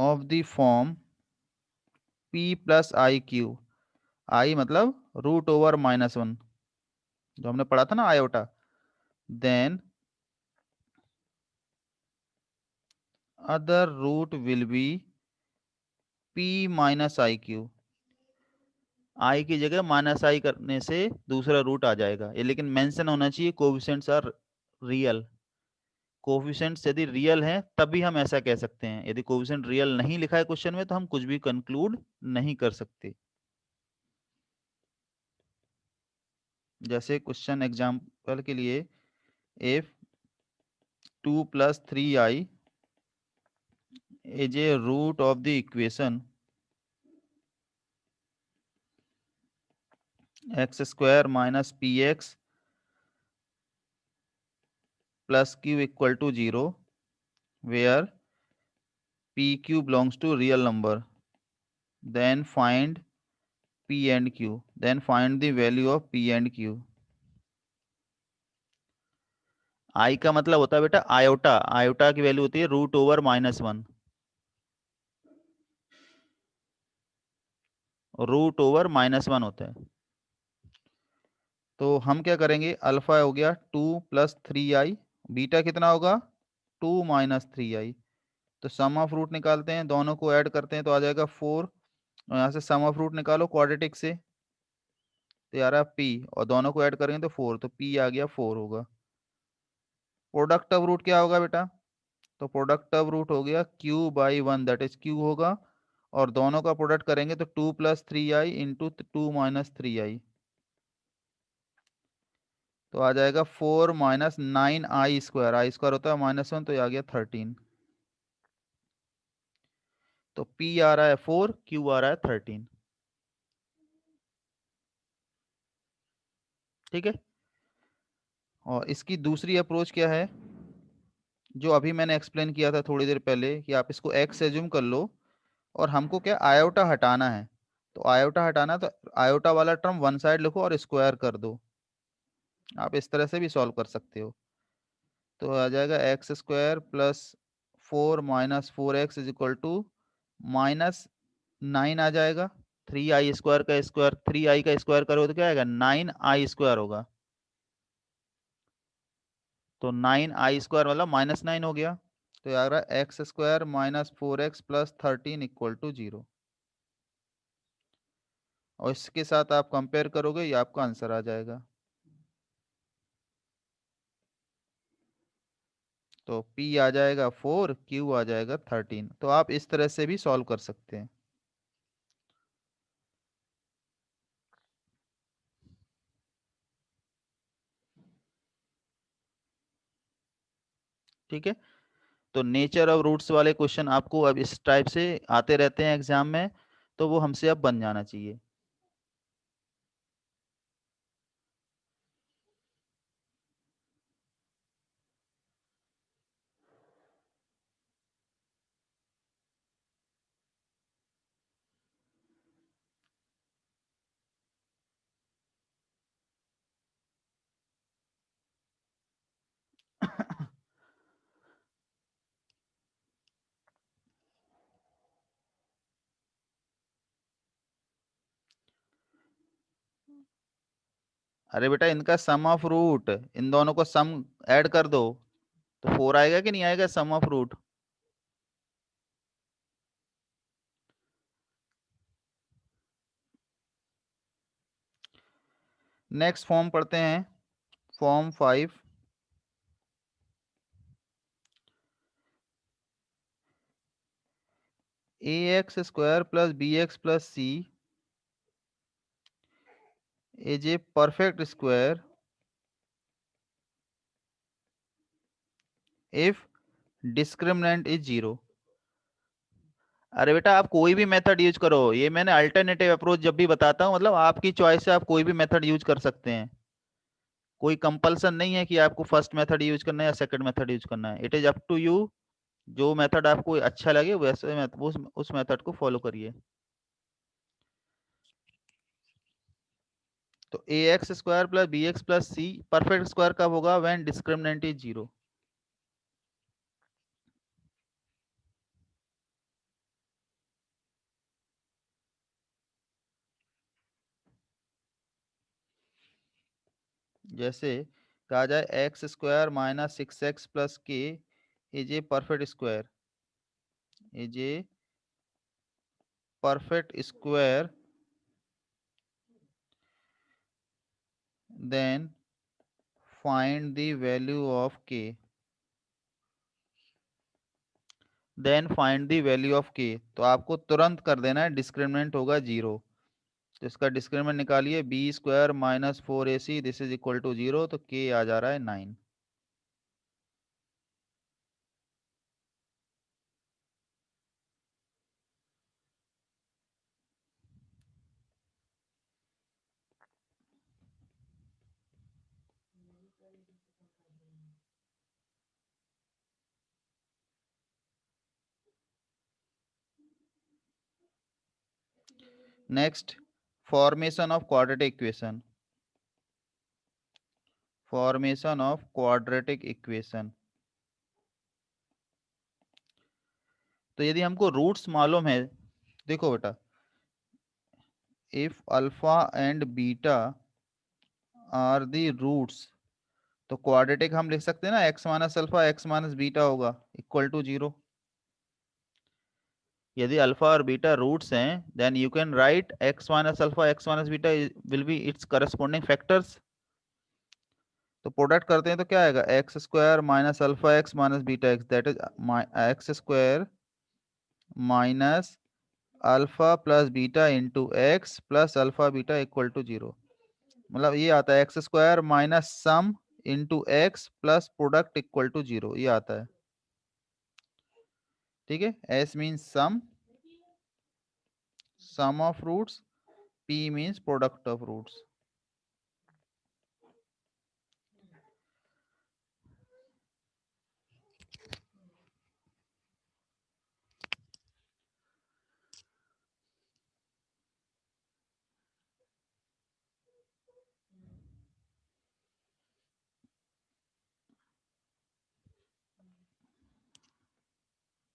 Speaker 1: of the form p + iq। i मतलब √/-1, जो हमने पढ़ा था ना iota. Then other root will be p - iq। i की जगह -i करने से दूसरा रूट आ जाएगा ये, लेकिन मेंशन होना चाहिए कोएफिशिएंट्स आर रियल। कोएफिशिएंट्स यदि रियल हैं तभी हम ऐसा कह सकते हैं। यदि कोएफिशिएंट रियल नहीं लिखा है क्वेश्चन में तो हम कुछ भी कंक्लूड नहीं कर सकते। जैसे क्वेश्चन एग्जांपल के लिए, if 2 + 3i is a root of the equation x² - px plus q = 0, where pq belongs to real number, then find p and q, then find the value of p and q। i का मतलब होता है बेटा iota. Iota की value होती है √/-1, √/-1 होता है। तो हम क्या करेंगे, अल्फा हो गया 2 + 3i, बीटा कितना होगा 2 - 3i। तो सम ऑफ रूट निकालते हैं, दोनों को ऐड करते हैं तो आ जाएगा 4। और यहाँ से सम ऑफ रूट निकालो क्वाड्रेटिक से, तो यार p, और दोनों को ऐड करेंगे तो 4, तो p आ गया 4 होगा। प्रोडक्ट ऑफ रूट क्या होगा बेटा, तो प्रोडक्ट ऑफ रूट हो गया q/1, दैट इज q होगा। और दोनों का प्रोडक्ट करेंगे तो 2 + 3i × 2 - 3i, तो आ जाएगा 4 - 9i²। i² होता है -1, तो ये आ गया 13। तो P आ रहा है 4, Q आ रहा है 13। ठीक है। और इसकी दूसरी अप्रोच क्या है, जो अभी मैंने एक्सप्लेन किया था थोड़ी देर पहले, कि आप इसको x एज्यूम कर लो और हमको क्या आयोटा हटाना है। तो आयोटा हटाना, तो आयोटा वाला टर्म वन साइड लिखो और स्क्वायर कर दो। आप इस तरह से भी सॉल्व कर सकते हो। तो आ जाएगा x square plus 4 - 4x is equal to -9 आ जाएगा। 3i स्क्वायर का स्क्वायर, 3i का स्क्वायर करोगे तो क्या आएगा, 9i स्क्वायर होगा। तो 9i स्क्वायर मतलब -9 हो गया। तो आ रहा है x square -4x plus 13 equal to 0। और इसके साथ आप कंपेयर करोगे, ये आपका आंसर आ जाएगा। तो P आ जाएगा 4, Q आ जाएगा 13। तो आप इस तरह से भी सॉल्व कर सकते हैं। ठीक है। तो नेचर ऑफ रूट्स वाले क्वेश्चन आपको अब इस टाइप से आते रहते हैं एग्जाम में, तो वो हमसे अब बन जाना चाहिए। अरे बेटा, इनका सम ऑफ रूट, इन दोनों को सम ऐड कर दो तो 4 आएगा कि नहीं आएगा सम ऑफ रूट। नेक्स्ट फॉर्म पढ़ते हैं, form 5। ax square plus bx plus c is a perfect square if discriminant is 0। अरे बेटा, आप कोई भी मेथड यूज करो, ये मैंने अल्टरनेटिव अप्रोच जब भी बताता हूँ, मतलब आपकी चॉइस से आप कोई भी मेथड यूज कर सकते हैं। कोई कंपल्सन नहीं है कि आपको फर्स्ट मेथड यूज करना है या सेकंड मेथड यूज करना है। It is up to you. जो मेथड आपको अच्छा लगे वैसे उस मेथड को फॉलो करिए। तो a x square plus b x plus c perfect square कब होगा, व्हेन डिस्क्रिमिनेंट इज 0। जैसे कहा जाए x square -6x plus k is a perfect square, is a perfect square, then find the value of k, then find the value of k. तो आपको तुरंत कर देना है, डिस्क्रिमिनेंट होगा 0। तो इसका डिस्क्रिमिनेंट निकालिए, b square -4ac this is equal to 0। तो के आ जा रहा है 9। Next, formation of quadratic equation, formation of quadratic equation. तो यदि हमको रूट्स मालूम है, देखो बेटा, if alpha and beta are the roots, तो क्वाड्रेटिक हम लिख सकते हैं ना, x minus alpha x minus beta होगा इक्वल टू 0। यदि अल्फा और बीटा रूट्स हैं, then you can right x minus alpha x minus beta will be its corresponding factors. तो प्रोडक्ट करते हैं तो क्या आएगा, x square minus alpha x minus beta x, that is x square minus alpha plus beta into x plus alpha beta equal to 0। मतलब ये आता है x square minus sum into x plus product equal to 0, ये आता है। ठीक है, S mean sum sum of roots, p means product of roots.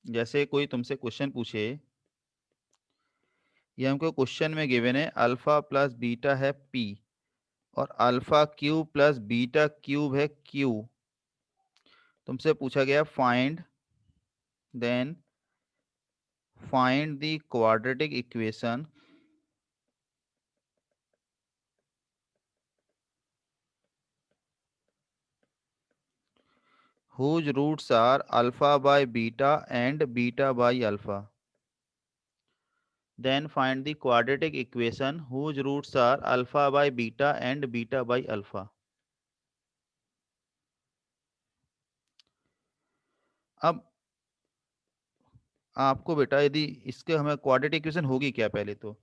Speaker 1: जैसे कोई तुमसे क्वेश्चन पूछे, ये हमको क्वेश्चन में गिवन है अल्फा प्लस बीटा है p और alpha cube plus beta cube है q। तुमसे पूछा गया find then find the quadratic equation whose roots are alpha by beta and beta by alpha. Then find the quadratic equation whose roots are alpha by beta and beta by alpha. अब आपको बेटा यदि इसके हमें quadratic equation होगी क्या, पहले तो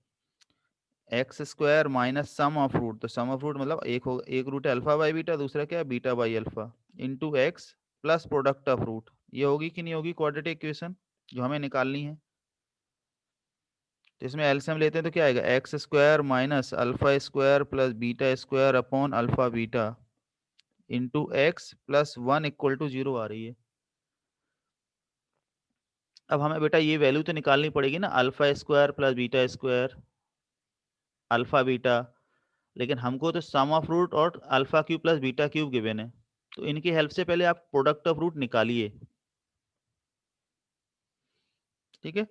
Speaker 1: x square minus sum of root, तो सम ऑफ रूट मतलब एक रूट है अल्फा बाई बीटा, दूसरा क्या है beta by alpha, into x plus product of root. ये होगी कि नहीं होगी क्वाड्रेटिक इक्वेशन जो हमें निकालनी है। तो इसमें एलसीएम लेते हैं तो क्या आएगा, x square minus alpha square plus beta square upon alpha beta into x plus 1 equal to 0 आ रही है। अब हमें बेटा ये वैल्यू तो निकालनी पड़ेगी ना, alpha square plus beta square alpha beta, लेकिन हमको तो सम ऑफ रूट और alpha cube plus beta cube given है, तो इनकी हेल्प से पहले आप प्रोडक्ट ऑफ रूट निकालिए। ठीक है,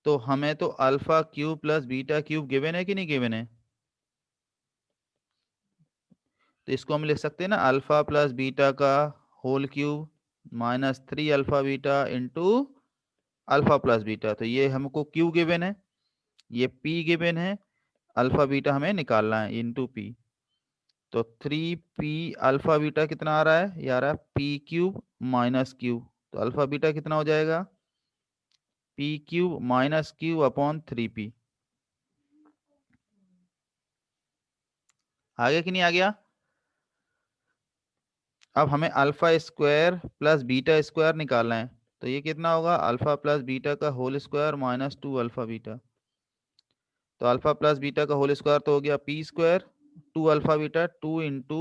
Speaker 1: तो हमें तो alpha cube plus beta cube given है कि नहीं गिवन है, तो इसको हम लिख सकते हैं ना अल्फा प्लस बीटा का whole cube minus 3 alpha beta into alpha plus beta. तो ये हमको क्यू गिवन है, ये पी गिवन है, अल्फा बीटा हमें निकालना है इंटू पी। तो 3p अल्फा बीटा कितना आ रहा है, ये आ रहा है पी क्यूब माइनस क्यू। तो अल्फा बीटा कितना हो जाएगा, p cube minus q upon 3p। आ गया कि नहीं आ गया। अब हमें alpha square plus beta square निकालना है, तो ये कितना होगा अल्फा प्लस बीटा का whole square minus 2 alpha beta. तो अल्फा प्लस बीटा का होल स्क्वायर तो हो गया p square, 2 alpha beta 2 into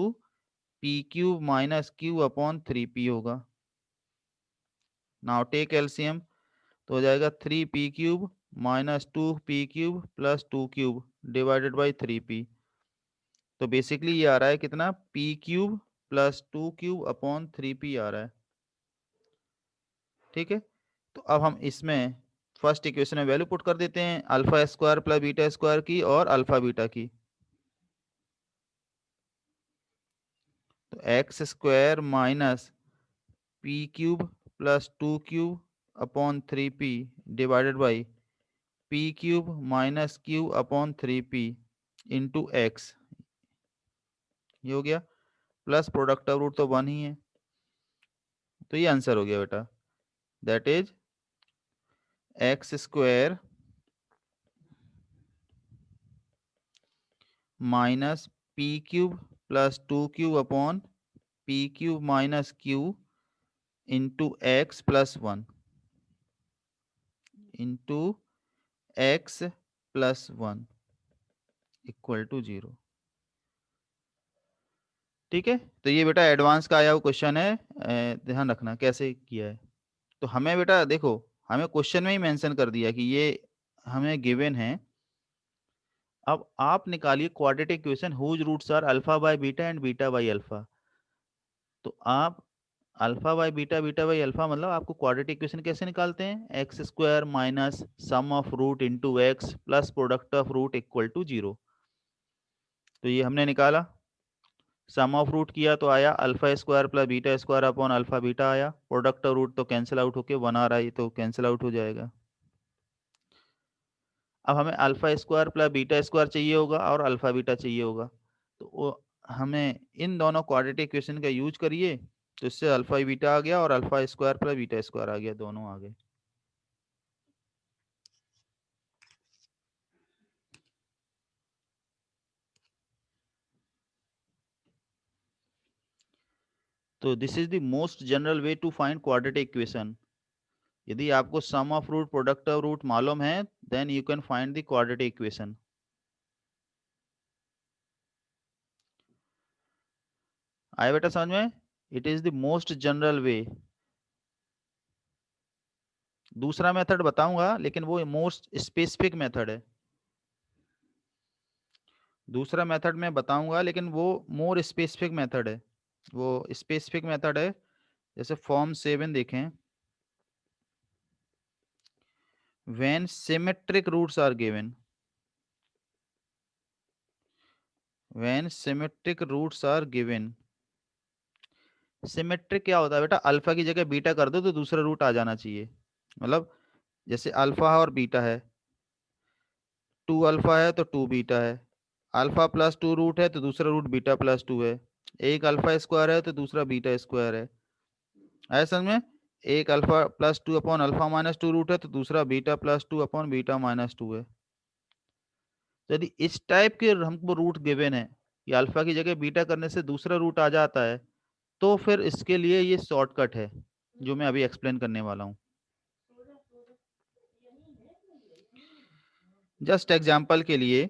Speaker 1: p cube minus q upon 3p होगा। नाउ टेक एलसीएम, तो हो जाएगा 3p cube minus 2p cube plus 2 cube divided by 3p। तो बेसिकली ये आ रहा है कितना, p cube plus 2 cube upon 3p आ रहा है। ठीक है, तो अब हम इसमें फर्स्ट इक्वेशन में वैल्यू पुट कर देते हैं alpha square plus beta square की और अल्फा बीटा की। तो x square minus p cube plus 2 cube upon 3p divided by P cube minus q upon 3p into x, ये हो गया, प्लस प्रोडक्ट ऑफ रूट तो 1 ही है। तो ये आंसर हो गया बेटा, that is x square minus p cube plus 2 cube upon p cube minus q into x plus 1 into x plus 1 equal to 0। ठीक है, तो ये बेटा एडवांस का आया हुआ क्वेश्चन है, ध्यान रखना कैसे किया है। तो हमें बेटा देखो, हमें क्वेश्चन में ही मेंशन कर दिया कि ये हमें गिवन है। अब आप निकालिए quadratic equation whose roots are alpha by beta and beta by alpha. तो आप alpha by beta beta by alpha मतलब आपको क्वाड्रेटिक इक्वेशन कैसे निकालते हैं, x square minus sum of root into x plus product of root equal to 0। तो ये हमने निकाला, सम ऑफ रूट किया तो आया alpha square plus beta square upon alpha beta आया, प्रोडक्ट ऑफ रूट तो कैंसिल आउट होके 1 आ रहा है, तो कैंसिल आउट हो जाएगा। अब हमें alpha square plus beta square चाहिए होगा और अल्फा बीटा चाहिए होगा, तो वो हमें इन दोनों क्वाड्रेटिक इक्वेशन का यूज करिए, तो इससे अल्फा बीटा आ गया और alpha square plus beta square आ गया, दोनों आ गए। तो this is the most general way to find quadratic equation. यदि आपको sum of root product of root मालूम है then you can find the quadratic equation. आया बेटा समझ में? It is the most general way. दूसरा मेथड बताऊंगा लेकिन वो मोस्ट स्पेसिफिक मेथड है। दूसरा मेथड मैं बताऊंगा लेकिन वो मोर स्पेसिफिक मेथड है। वो स्पेसिफिक मेथड है। जैसे फॉर्म 7 देखें। When symmetric roots are given, when symmetric roots are given. Symmetric क्या होता है बेटा? अल्फा की जगह बीटा कर दो तो दूसरा रूट आ जाना चाहिए। मतलब जैसे अल्फा और बीटा है, 2 अल्फा है तो 2 बीटा है। अल्फा प्लस 2 रूट है तो दूसरा रूट बीटा प्लस 2 है। एक अल्फा स्क्वायर है तो दूसरा बीटा स्क्वायर है। ऐसा में एक alpha plus 2 upon alpha minus 2 root है तो दूसरा beta plus 2 upon beta minus 2 है। तो यदि इस टाइप के हमको रूट गिवन है कि अल्फा की जगह बीटा करने से दूसरा रूट आ जाता है, तो फिर इसके लिए ये शॉर्टकट है जो मैं अभी एक्सप्लेन करने वाला हूँ। जस्ट एग्जांपल के लिए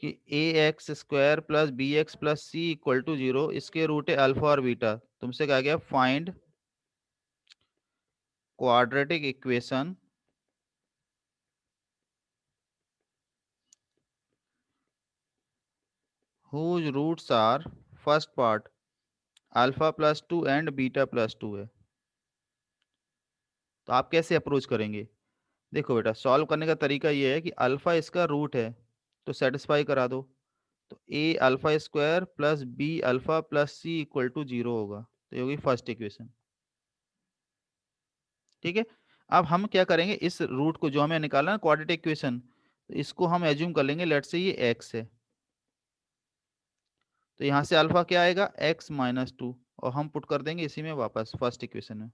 Speaker 1: कि a x square plus b x plus C equal to 0, इसके रूट है अल्फा और बीटा। तुमसे कहा गया find quadratic equation whose roots are, first part alpha plus 2 and beta plus 2 है। तो आप कैसे अप्रोच करेंगे? देखो बेटा, सॉल्व करने का तरीका ये है कि अल्फा इसका रूट है तो सेटिस्फाई करा दो। तो a alpha square plus b alpha plus C equal to 0 होगा। तो ये होगी फर्स्ट इक्वेशन। ठीक है। अब हम क्या करेंगे, इस रूट को जो हमें निकालना है क्वाड्रेटिक इक्वेशन, तो इसको हम एज्यूम कर लेंगे लेट्स से ये एक्स है। तो यहाँ से अल्फा क्या आएगा? एक्स माइनस 2, और हम पुट कर देंगे इसी में वापस फर्स्ट इक्वेशन में।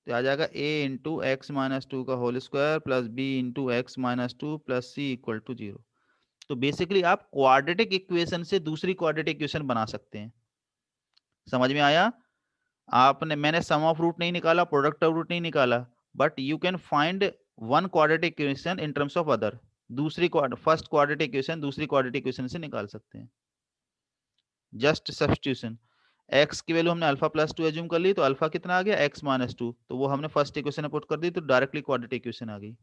Speaker 1: तो आ जाएगा a इंटू एक्स माइनस 2 का whole square plus b into x minus 2 plus C equal to 0। तो बेसिकली आप क्वाड्रेटिक इक्वेशन से दूसरी क्वाड्रेटिक इक्वेशन बना सकते हैं। समझ में आया? आपने मैंने सम ऑफ रूट नहीं निकाला, प्रोडक्ट ऑफ रूट नहीं निकाला, but you can find one quadratic equation in terms of other. दूसरी फर्स्ट क्वाड्रेटिक इक्वेशन दूसरी क्वाड्रेटिक इक्वेशन से निकाल सकते हैं। Just substitution. एक्स की वैल्यू हमने अल्फा प्लस 2 एज्यूम कर ली, तो अल्फा कितना आ गया? एक्स माइनस 2, तो वो हमने फर्स्ट इक्वेशन में पुट कर दी, तो डायरेक्टली क्वाड्रेटिक इक्वेशन आ गई।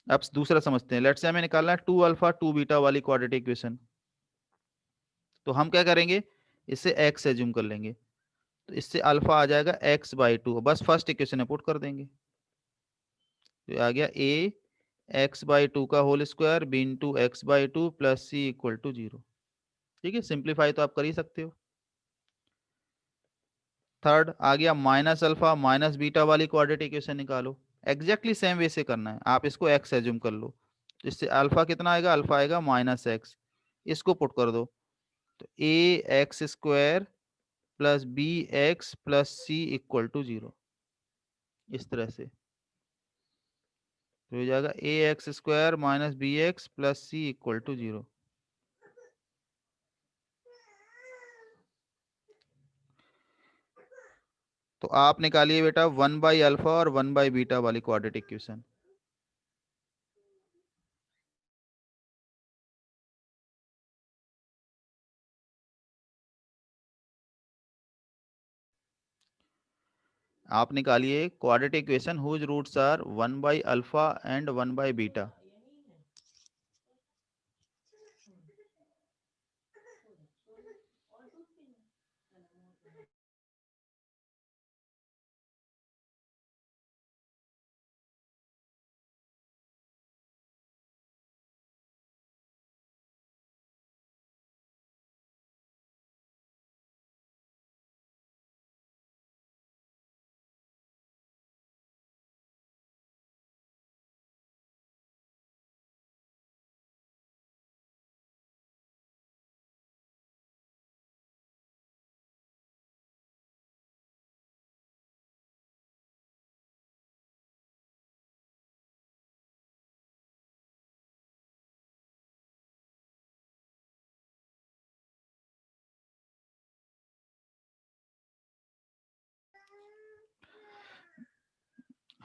Speaker 1: अब दूसरा समझते हैं। लेट्स से हमें निकालना है 2 अल्फा 2 बीटा वाली क्वाड्रेटिक इक्वेशन। तो हम क्या करेंगे, इससे एक्स एज्यूम कर लेंगे। तो इससे अल्फा आ जाएगा एक्स बाई 2, बस फर्स्ट इक्वेशन में पुट कर देंगे। तो आ गया ए एक्स बाई 2 का whole square b into x by 2 plus C equal to 0। ठीक है, सिंप्लीफाई तो आप कर ही सकते हो। थर्ड आ गया माइनस अल्फा माइनस बीटा वाली क्वाड्रेटिक इक्वेशन निकालो। एग्जैक्टली सेम वे से करना है, आप इसको एक्स एज्यूम कर लो। तो इससे अल्फा कितना आएगा? अल्फा आएगा माइनस एक्स। इसको पुट कर दो। तो a x square plus b x plus C equal to 0, इस तरह से। तो हो जाएगा a x square minus b x plus C equal to 0। तो आप निकालिए बेटा 1 बाई अल्फा और 1 बाई बीटा वाली क्वाड्रेटिक इक्वेशन। आप निकालिए quadratic equation whose roots are 1 by alpha and 1 by beta.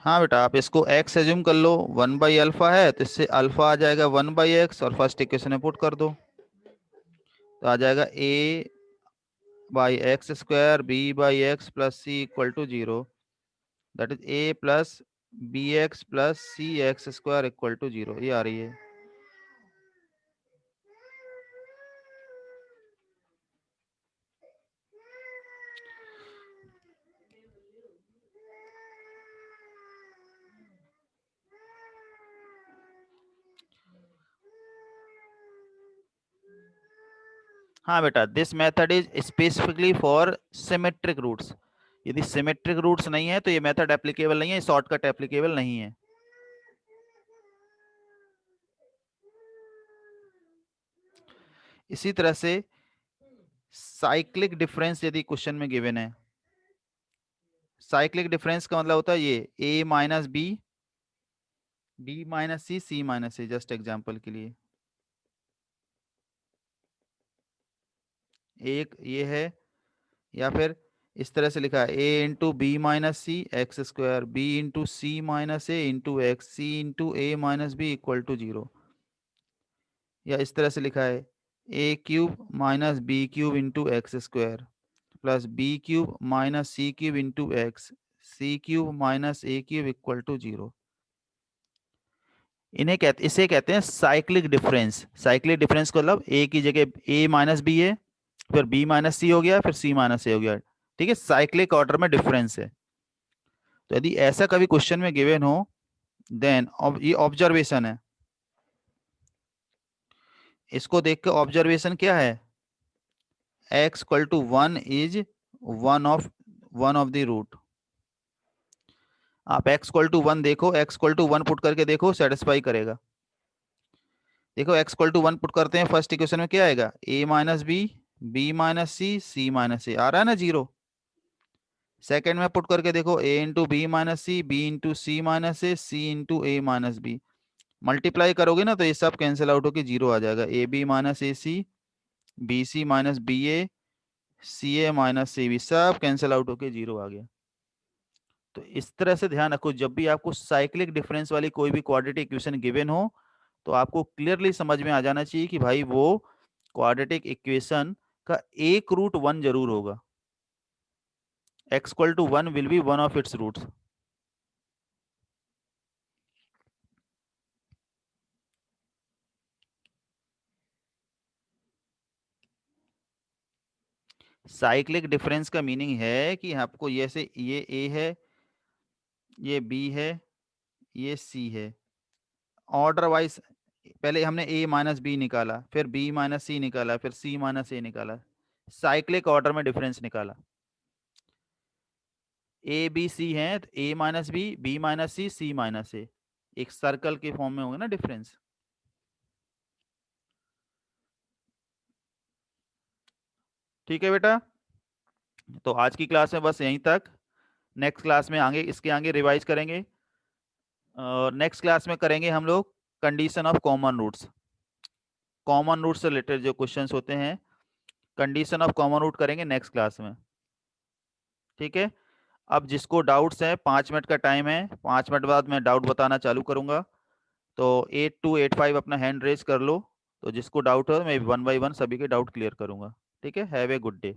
Speaker 1: हाँ बेटा, आप इसको x एज्यूम कर लो, 1/α है तो इससे अल्फा आ जाएगा 1/x, और फर्स्ट इक्वेशन में पुट कर दो तो आ जाएगा a/x² b/x plus c equal to 0, that is a plus bx plus cx² equal to 0, ये आ रही है। हाँ बेटा, this method is specifically for symmetric roots. यदि सिमेट्रिक रूट्स नहीं है तो ये मेथड एप्लीकेबल नहीं है, शॉर्टकट एप्लीकेबल नहीं है। इसी तरह से साइक्लिक डिफरेंस यदि क्वेश्चन में गिवन है, साइक्लिक डिफरेंस का मतलब होता है ये a minus b minus c minus a, just example के लिए एक ये है, या फिर इस तरह से लिखा है a into b minus c x² b into c minus a into x c into a minus b equal to 0, या इस तरह से लिखा है a³ minus b³ into x² plus b³ minus c³ into x c³ minus a³ equal to 0। इसे कहते हैं cyclic difference. Cyclic difference का मतलब a की जगह a माइनस बी है, फिर b माइनस सी हो गया, फिर c माइनस ए हो गया। ठीक है, साइक्लिक ऑर्डर में डिफरेंस है। तो यदि ऐसा कभी क्वेश्चन में गिवन हो, देन ये ऑब्जर्वेशन है, इसको देख के ऑब्जर्वेशन क्या है, x equal to 1 is one of the root. आप x इक्वल टू 1 देखो, x इक्वल टू 1 पुट करके देखो, सेटिस्फाई करेगा। देखो x इक्वल टू 1 पुट करते हैं, फर्स्ट इक्वेशन में क्या आएगा, a minus B minus c minus a, आ रहा है ना 0। सेकेंड में पुट करके देखो, a into b minus c b into c minus a c into a minus b, multiply करोगे ना तो ये सब कैंसिल आउट होकर 0 आ जाएगा, a b minus a c b c minus b a c a minus c b, सब cancel out होकर 0 आ गया। तो इस तरह से ध्यान रखो, जब भी आपको साइक्लिक डिफरेंस वाली कोई भी क्वाड्रेटिक इक्वेशन गिवन हो तो आपको क्लियरली समझ में आ जाना चाहिए कि भाई वो क्वाड्रेटिक इक्वेशन का एक रूट 1 जरूर होगा। x equal to 1 will be one of its roots. Cyclic difference का मीनिंग है कि आपको ये से ये a है, ये b है, ये c है, ऑर्डर वाइज पहले हमने a माइनस बी निकाला, फिर b माइनस सी निकाला, फिर c माइनस ए निकाला, साइक्लिक ऑर्डर में डिफरेंस निकाला। ए बी सी है तो ए minus B minus c minus ए, एक सर्कल के फॉर्म में होगा ना डिफरेंस। ठीक है बेटा, तो आज की क्लास में बस यहीं तक। नेक्स्ट क्लास में आगे इसके आगे रिवाइज करेंगे, और नेक्स्ट क्लास में करेंगे हम लोग condition of common roots. Common root से रिलेटेड जो क्वेश्चंस होते हैं, कंडीशन ऑफ कॉमन रूट करेंगे नेक्स्ट क्लास में। ठीक है, अब जिसको डाउट्स हैं 5 मिनट का टाइम है, 5 मिनट बाद मैं डाउट बताना चालू करूंगा, तो 8285 अपना हैंड रेज कर लो। तो जिसको डाउट हो मैं 1 बाय 1 सभी के डाउट क्लियर करूंगा। ठीक है, हैव ए गुड डे।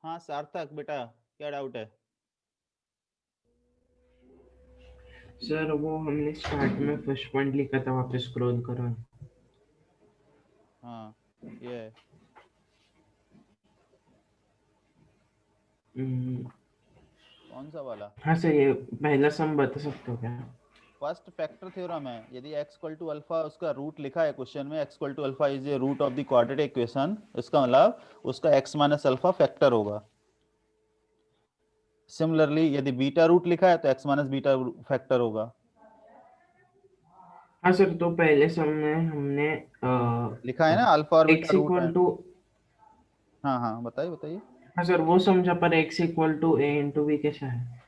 Speaker 1: हाँ सार्थक बेटा, क्या डाउट है?
Speaker 3: सर वो हमने स्टार्ट में फर्स्ट पॉइंट लिखा था, वापस स्क्रॉल करो।
Speaker 1: हाँ ये है। कौन सा वाला?
Speaker 3: हाँ सर, ये पहला सम बता सकते हो क्या?
Speaker 1: फर्स्ट फैक्टर थ्योरम है। यदि x इक्वल टू अल्फा, उसका रूट लिखा है क्वेश्चन में, x equal to alpha is a root of the quadratic equation, इसका मतलब उसका x माइनस अल्फा फैक्टर होगा। सिमिलरली यदि बीटा रूट लिखा है तो x माइनस बीटा फैक्टर होगा।
Speaker 3: हाँ सर, तो पहले सम में हमने
Speaker 1: लिखा है ना अल्फा और बीटा
Speaker 3: x
Speaker 1: रूट है।
Speaker 3: इक्वल टू,
Speaker 1: हाँ हाँ बताइए बताइए।
Speaker 3: हाँ सर वो समझा, पर x equal to a into b कैसा है?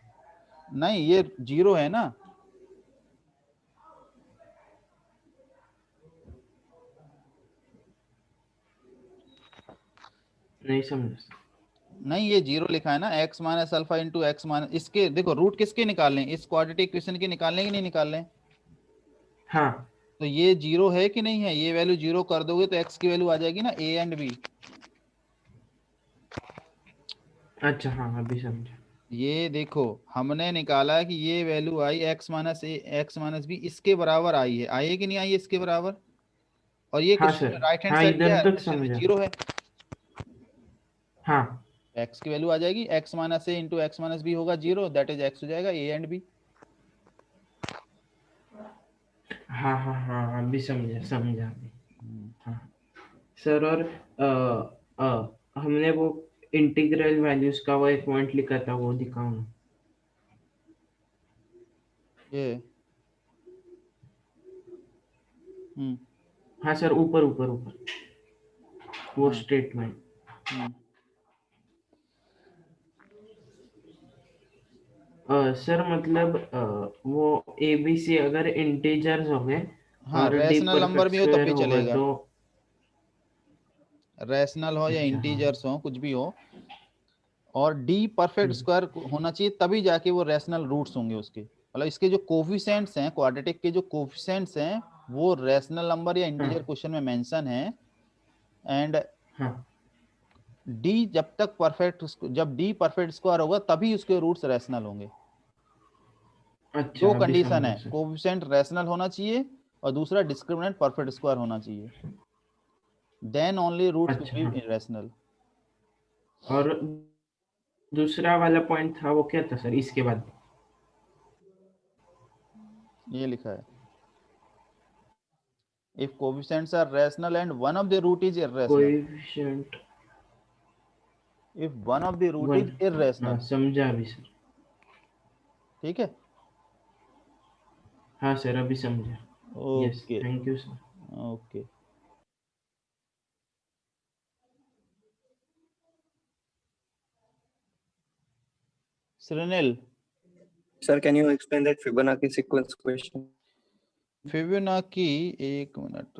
Speaker 1: नहीं ये जीरो है ना।
Speaker 3: नहीं समझा।
Speaker 1: नहीं ये जीरो लिखा है ना, x minus alpha into x minus, इसके देखो रूट किसके निकालने, इस क्वाड्रेटिक इक्वेशन के निकालने कि नहीं निकालने?
Speaker 3: हाँ
Speaker 1: तो ये जीरो है कि नहीं है? ये वैल्यू जीरो कर दोगे तो x की वैल्यू आ जाएगी ना a एंड b।
Speaker 3: अच्छा, हाँ अभी समझा।
Speaker 1: ये देखो हमने निकाला कि ये value I x minus a x minus B, इसके बराबर आई है, आई है कि नहीं आई है इसके बराबर? और ये
Speaker 3: हाँ
Speaker 1: क्वेश्चन
Speaker 3: सर,
Speaker 1: में राइट हैंड
Speaker 3: हाँ
Speaker 1: साइड क्या
Speaker 3: इधर
Speaker 1: है?
Speaker 3: तक
Speaker 1: क्वेश्चन में
Speaker 3: समझा।
Speaker 1: जीरो है।
Speaker 3: हाँ
Speaker 1: x की वैल्यू आ जाएगी, x minus a into x minus B होगा जीरो, दैट इज x हो जाएगा a एंड b।
Speaker 3: हाँ हाँ हाँ, अभी समझा समझा अभी। हाँ सर, और हमने वो इंटीग्रल वैल्यूज का वो एक पॉइंट लिखा था, वो दिखाओ ना।
Speaker 1: ये हम्म
Speaker 3: हाँ सर, ऊपर ऊपर ऊपर वो
Speaker 1: हाँ
Speaker 3: स्टेटमेंट।
Speaker 1: हम्म
Speaker 3: सर मतलब वो ए बी सी अगर इंटीजर्स हो गए
Speaker 1: हाँ
Speaker 3: और डी
Speaker 1: रैशनल नंबर
Speaker 3: परफेक्ट
Speaker 1: भी हो तब
Speaker 3: स्क्वायर
Speaker 1: भी
Speaker 3: होगा
Speaker 1: चलेगा,
Speaker 3: तो।
Speaker 1: रैशनल हो या
Speaker 3: अच्छा हाँ।
Speaker 1: इंटीजर्स हो कुछ भी हो, और डी परफेक्ट
Speaker 3: हम्म,
Speaker 1: स्क्वायर होना चाहिए तभी जाके वो रैशनल रूट्स होंगे उसके। मतलब इसके जो कोफिशिएंट्स हैं, क्वाड्रेटिक के जो कोफिशिएंट्स हैं, वो रैशनल नंबर या
Speaker 3: हाँ
Speaker 1: इंटीजर क्वेश्चन में मेंशन है। एंड
Speaker 3: हाँ।
Speaker 1: डी जब डी परफेक्ट स्क्वायर होगा तभी उसके रूट्स रैशनल होंगे।
Speaker 3: अच्छा
Speaker 1: दो
Speaker 3: अभी
Speaker 1: कंडीशन
Speaker 3: समझा
Speaker 1: है,
Speaker 3: सर।
Speaker 1: कोफिशिएंट रैशनल होना चाहिए और दूसरा डिस्क्रिमिनेंट परफेक्ट स्क्वायर होना चाहिए, देन ओनली रूट्स विल
Speaker 3: अच्छा
Speaker 1: बी
Speaker 3: हाँ,
Speaker 1: इरेशनल।
Speaker 3: और दूसरा वाला पॉइंट था वो क्या था सर इसके बाद?
Speaker 1: ये लिखा है if coefficients are rational and one of the root is irrational,
Speaker 3: coefficient
Speaker 1: if one of the root
Speaker 3: one.
Speaker 1: is
Speaker 3: हाँ
Speaker 1: irrational।
Speaker 3: समझा अभी सर।
Speaker 1: ठीक है।
Speaker 3: हाँ सर अभी समझा। Yes,
Speaker 1: okay
Speaker 3: thank you sir.
Speaker 1: Okay. Shrinil,
Speaker 4: Sir, can you explain that Fibonacci sequence question?
Speaker 1: Fibonacci, एक minute.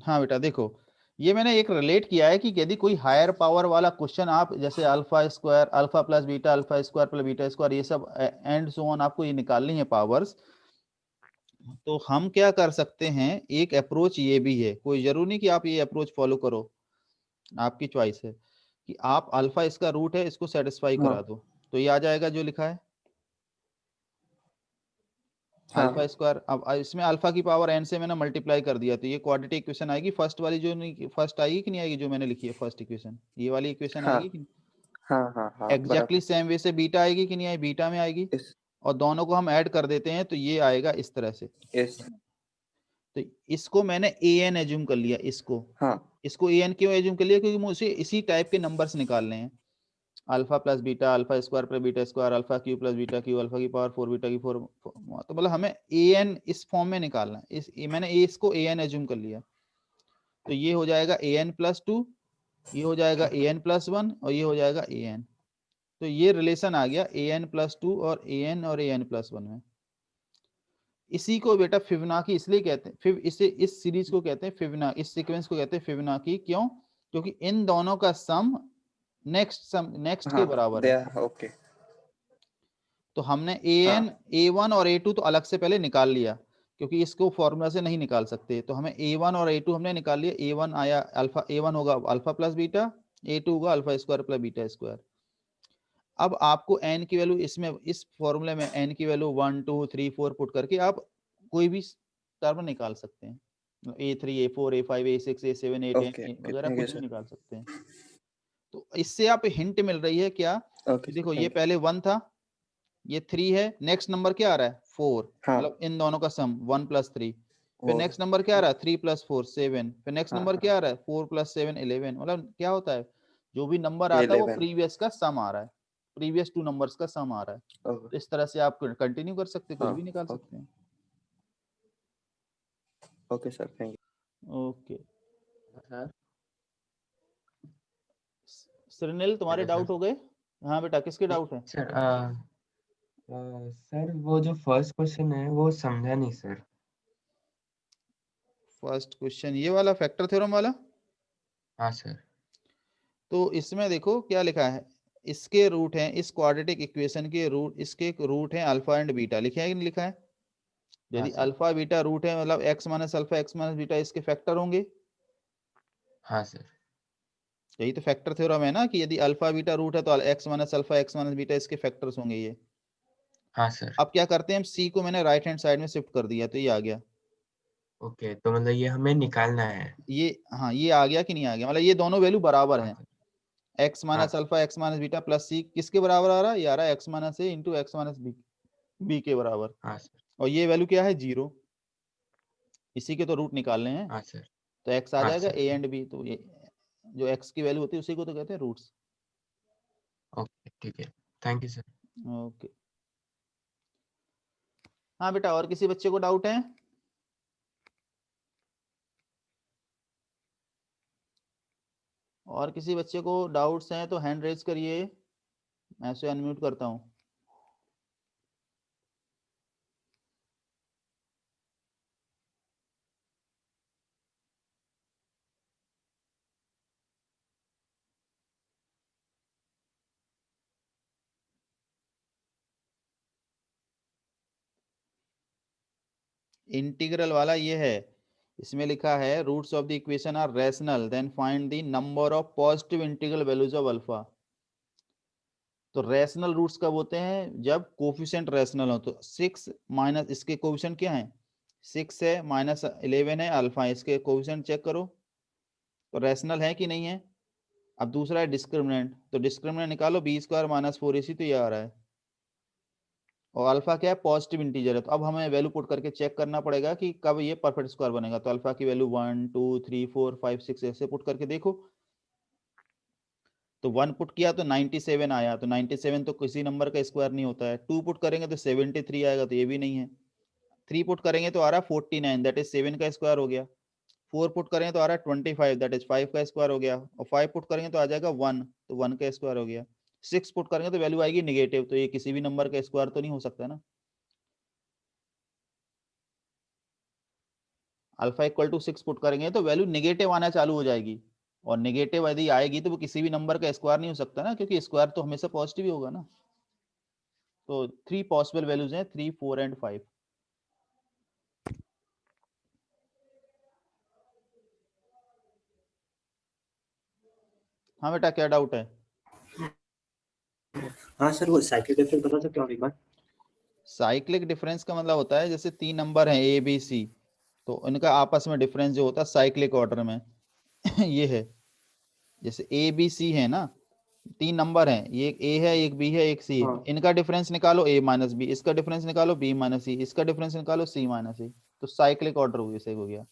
Speaker 1: हाँ बेटा देखो, ये मैंने एक रिलेट किया है कि यदि कोई हायर पावर वाला क्वेश्चन आप जैसे alpha square, alpha plus beta, alpha square plus beta square, ये सब एंड सो ऑन आपको ये निकालनी है पावर्स, तो हम क्या कर सकते हैं, एक अप्रोच ये भी है, कोई जरूरी नहीं कि आप ये अप्रोच फॉलो करो, आपकी चॉइस है, कि आप अल्फा इसका रूट है इसको सेटिस्फाई
Speaker 4: हाँ
Speaker 1: करा दो, तो ये आ जाएगा जो लिखा है अल्फा
Speaker 4: हाँ
Speaker 1: स्क्वायर। अब इसमें अल्फा की पावर n से मैंने मल्टीप्लाई कर दिया, तो ये क्वाड्रेटिक इक्वेशन आएगी, फर्स्ट वाली जो नहीं, फर्स्ट आएगी कि नहीं आएगी जो मैंने लिखी है फर्स्ट इक्वेशन, ये वाली इक्वेशन
Speaker 4: हाँ
Speaker 1: आएगी कि नहीं?
Speaker 4: हाँ हाँ हाँ
Speaker 1: एग्जैक्टली
Speaker 4: बराबर।
Speaker 1: सेम वे से बीटा आएगी कि नहीं आएगी? बीटा में आएगी,
Speaker 4: यस
Speaker 1: और दोनों को हम ऐड कर देते हैं तो ये आएगा इस तरह से।
Speaker 4: यस।
Speaker 1: तो इसको मैंने ए एन एज्यूम कर लिया,
Speaker 4: हाँ
Speaker 1: इसको ए एन क्यों एज्यूम कर लिया? क्योंकि मुझे इसी टाइप के नंबर्स निकालने हैं, alpha plus beta, alpha square plus beta square, alpha Q plus beta Q, alpha की पावर 4 बीटा की 4, तो मतलब हमें ए एन इस फॉर्म में निकालना है, मैंने इसको ए एन एज्यूम कर लिया, तो ये हो जाएगा ए एन प्लस 2, ये हो जाएगा ए एन प्लस 1 और ये हो जाएगा ए एन। तो ये रिलेशन आ गया ए एन प्लस 2 और ए एन प्लस 1 में। इसी को बेटा फिबोनाची इसलिए कहते हैं, इस सीरीज को कहते हैं फिबोनाची, इस सीक्वेंस को कहते हैं फिबोनाची। क्यों? क्योंकि इन दोनों का सम नेक्स्ट के
Speaker 4: हाँ
Speaker 1: बराबर
Speaker 4: दे
Speaker 1: है।
Speaker 4: ओके।
Speaker 1: तो हमने ए एन,
Speaker 4: हाँ
Speaker 1: ए वन और ए टू तो अलग से पहले निकाल लिया, क्योंकि इसको फॉर्मूला से नहीं निकाल सकते, तो हमें ए वन और ए टू हमने निकाल लिया। ए वन आया अल्फा, ए वन होगा alpha plus beta, a two होगा alpha square plus beta square. अब आपको n की वैल्यू इसमें इस फॉर्मूले में n की वैल्यू 1 2 3 4 पुट करके आप कोई भी टर्म निकाल सकते हैं, a3 a4 a5 a6 a7 a10
Speaker 4: Okay. Okay.
Speaker 1: वगैरह
Speaker 4: Thank you,
Speaker 1: कुछ भी
Speaker 4: sir.
Speaker 1: निकाल सकते हैं। तो इससे आप हिंट मिल रही है क्या,
Speaker 4: Okay,
Speaker 1: कि
Speaker 4: sir.
Speaker 1: देखो ये
Speaker 4: Thank you.
Speaker 1: पहले 1 था, ये 3 है, नेक्स्ट नंबर क्या आ रहा है 4,
Speaker 4: हाँ
Speaker 1: मतलब इन दोनों का सम 1 + 3, फिर
Speaker 4: वो
Speaker 1: नेक्स्ट नंबर क्या आ रहा है 3 + 4 7, फिर नेक्स्ट
Speaker 4: हाँ
Speaker 1: नंबर
Speaker 4: हाँ
Speaker 1: क्या आ रहा है 4 + 7 11, मतलब क्या होता है जो भी नंबर आता है वो
Speaker 4: 11.
Speaker 1: प्रीवियस का सम आ रहा है, प्रीवियस 2 नंबर्स का सम आ रहा है।
Speaker 4: Oh,
Speaker 1: तो इस तरह से आप कंटिन्यू कर सकते हैं, कुछ
Speaker 4: हाँ
Speaker 1: भी निकाल
Speaker 4: okay.
Speaker 1: सकते हैं।
Speaker 4: Okay, sir. Thank you.
Speaker 1: Okay
Speaker 5: sir
Speaker 1: Sunil, तुम्हारे
Speaker 5: हेलो
Speaker 1: डाउट
Speaker 5: सर।
Speaker 1: हो गए? हाँ बेटा, किसके डाउट है?
Speaker 5: सर सर वो जो फर्स्ट क्वेश्चन है वो समझा नहीं सर।
Speaker 1: फर्स्ट क्वेश्चन ये वाला फैक्टर थ्योरम वाला।
Speaker 5: हाँ सर।
Speaker 1: तो इसमें देखो क्या लिखा है, इसके रूट हैं, इस क्वाड्रेटिक इक्वेशन के रूट, इसके रूट हैं अल्फा एंड बीटा, लिखा है कि नहीं लिखा है?
Speaker 5: हाँ
Speaker 1: यदि
Speaker 5: सर।
Speaker 1: अल्फा बीटा रूट है मतलब x minus alpha x minus beta इसके फैक्टर होंगे।
Speaker 5: हाँ सर।
Speaker 1: यही तो फैक्टर थ्योरम है ना, कि यदि अल्फा बीटा रूट है तो x minus alpha x minus beta इसके फैक्टर्स होंगे ये।
Speaker 5: हाँ सर।
Speaker 1: अब क्या करते हैं, हम c को मैंने राइट हैंड साइड में शिफ्ट कर दिया तो ये आ गया।
Speaker 5: ओके, तो मतलब ये हमें निकालना है।
Speaker 1: ये हाँ ये आ गया कि नहीं आ गया, मतलब ये दोनों वैल्यू बराबर
Speaker 5: हाँ
Speaker 1: हैं,
Speaker 5: sir.
Speaker 1: x minus alpha x minus beta plus c किसके बराबर आ रहा है, ये आ रहा है x minus a into x minus b के बराबर,
Speaker 5: हाँ सर।
Speaker 1: और ये वैल्यू क्या है 0, इसी के तो रूट निकालने हैं।
Speaker 5: हाँ सर।
Speaker 1: तो x आ
Speaker 5: हाँ
Speaker 1: जाएगा
Speaker 5: सर।
Speaker 1: a एंड b, तो ये जो x की वैल्यू होती है उसी को तो कहते हैं रूट्स।
Speaker 5: ओके ठीक है, थैंक यू सर।
Speaker 1: ओके हाँ बेटा, और किसी बच्चे को डाउट है? और किसी बच्चे को डाउट्स हैं तो हैंड रेज करिए, मैं इसे अनम्यूट करता हूँ। इंटीग्रल वाला ये है, इसमें लिखा है roots of the equation are rational then find the number of positive integral values of alpha. तो रैशनल रूट्स कब होते हैं, जब कोफिशिएंट रैशनल हो। तो 6 माइनस इसके कोफिशिएंट क्या है 6 है, माइनस 11 है, अल्फा है, इसके कोफिशिएंट चेक करो तो रैशनल है कि नहीं है। अब दूसरा है डिस्क्रिमिनेंट, तो डिस्क्रिमिनेंट निकालो b² माइनस 4ac, तो ये आ रहा है। और अल्फा क्या है पॉजिटिव इंटीजर है, तो अब हमें वैल्यू पुट करके चेक करना पड़ेगा कि कब ये परफेक्ट स्क्वायर बनेगा। तो अल्फा की वैल्यू 1 2 3 4 5 6 ऐसे पुट करके देखो। तो 1 पुट किया तो 97 आया, तो 97 तो किसी नंबर का स्क्वायर नहीं होता है। 2 पुट करेंगे तो 73 आएगा, तो ये भी नहीं है। 3 पुट करेंगे तो आ रहा है 49, दैट इज 7 का स्क्वायर हो गया। 4 पुट करेंगे तो आ रहा है 25, दैट इज 5 का स्क्वायर हो गया। और 5 पुट करेंगे तो आ जाएगा 1, तो 1 का स्क्वायर हो गया। 6 पुट करेंगे तो वैल्यू आएगी नेगेटिव, तो ये किसी भी नंबर का स्क्वायर तो नहीं हो सकता ना। अल्फा इक्वल टू 6 पुट करेंगे तो वैल्यू नेगेटिव आना चालू हो जाएगी, और नेगेटिव यदि आएगी तो वो किसी भी नंबर का स्क्वायर नहीं हो सकता ना, क्योंकि स्क्वायर तो हमेशा पॉजिटिव ही होगा ना। तो 3 पॉसिबल वैल्यूज हैं, 3 4 एंड 5। हाँ बेटा, क्या डाउट है?
Speaker 4: हाँ सर, वो साइक्लिक डिफरेंस बता सकते हो आप एक बार?
Speaker 1: साइक्लिक डिफरेंस का मतलब होता है जैसे 3 नंबर हैं ए बी सी, तो इनका आपस में डिफरेंस जो होता है साइक्लिक ऑर्डर में ये है। जैसे ए बी सी है ना, 3 नंबर हैं, ये एक ए है, एक बी है, एक सी है,
Speaker 4: हाँ
Speaker 1: इनका डिफरेंस निकालो ए माइनस बी, इसका डिफरेंस निकालो बी माइनस सी, इसका डिफरेंस निकालो सी माइनस सी। तो साइक्लिक ऑर्डर हो जैसे हो गया।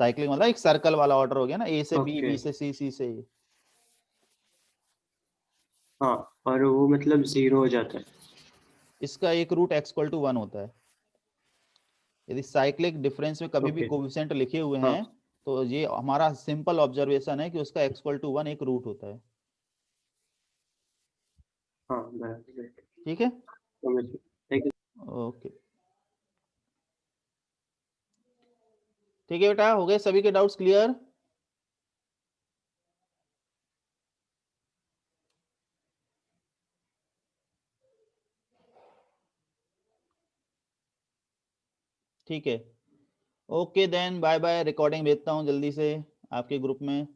Speaker 1: साइक्लिक मतलब एक सर्कल वाला ऑर्डर हो गया ना, ए से बी,
Speaker 4: ओके।
Speaker 1: बी से सी से ए।
Speaker 4: हाँ, और वो मतलब 0 हो जाता है।
Speaker 1: इसका एक रूट x=1 होता है। यदि साइक्लिक डिफरेंस में कभी भी
Speaker 4: ओके।
Speaker 1: कोएफिशिएंट लिखे हुए
Speaker 4: हाँ
Speaker 1: हैं तो ये हमारा सिंपल ऑब्जर्वेशन है कि उसका x=1 एक रूट होता है।
Speaker 4: हाँ बराबर।
Speaker 1: ठीक है,
Speaker 4: समझ गया। Thank you.
Speaker 1: ओके ठीक है बेटा, हो गए सभी के डाउट्स क्लियर? ठीक है, okay then bye bye. Recording भेजता हूँ जल्दी से आपके ग्रुप में।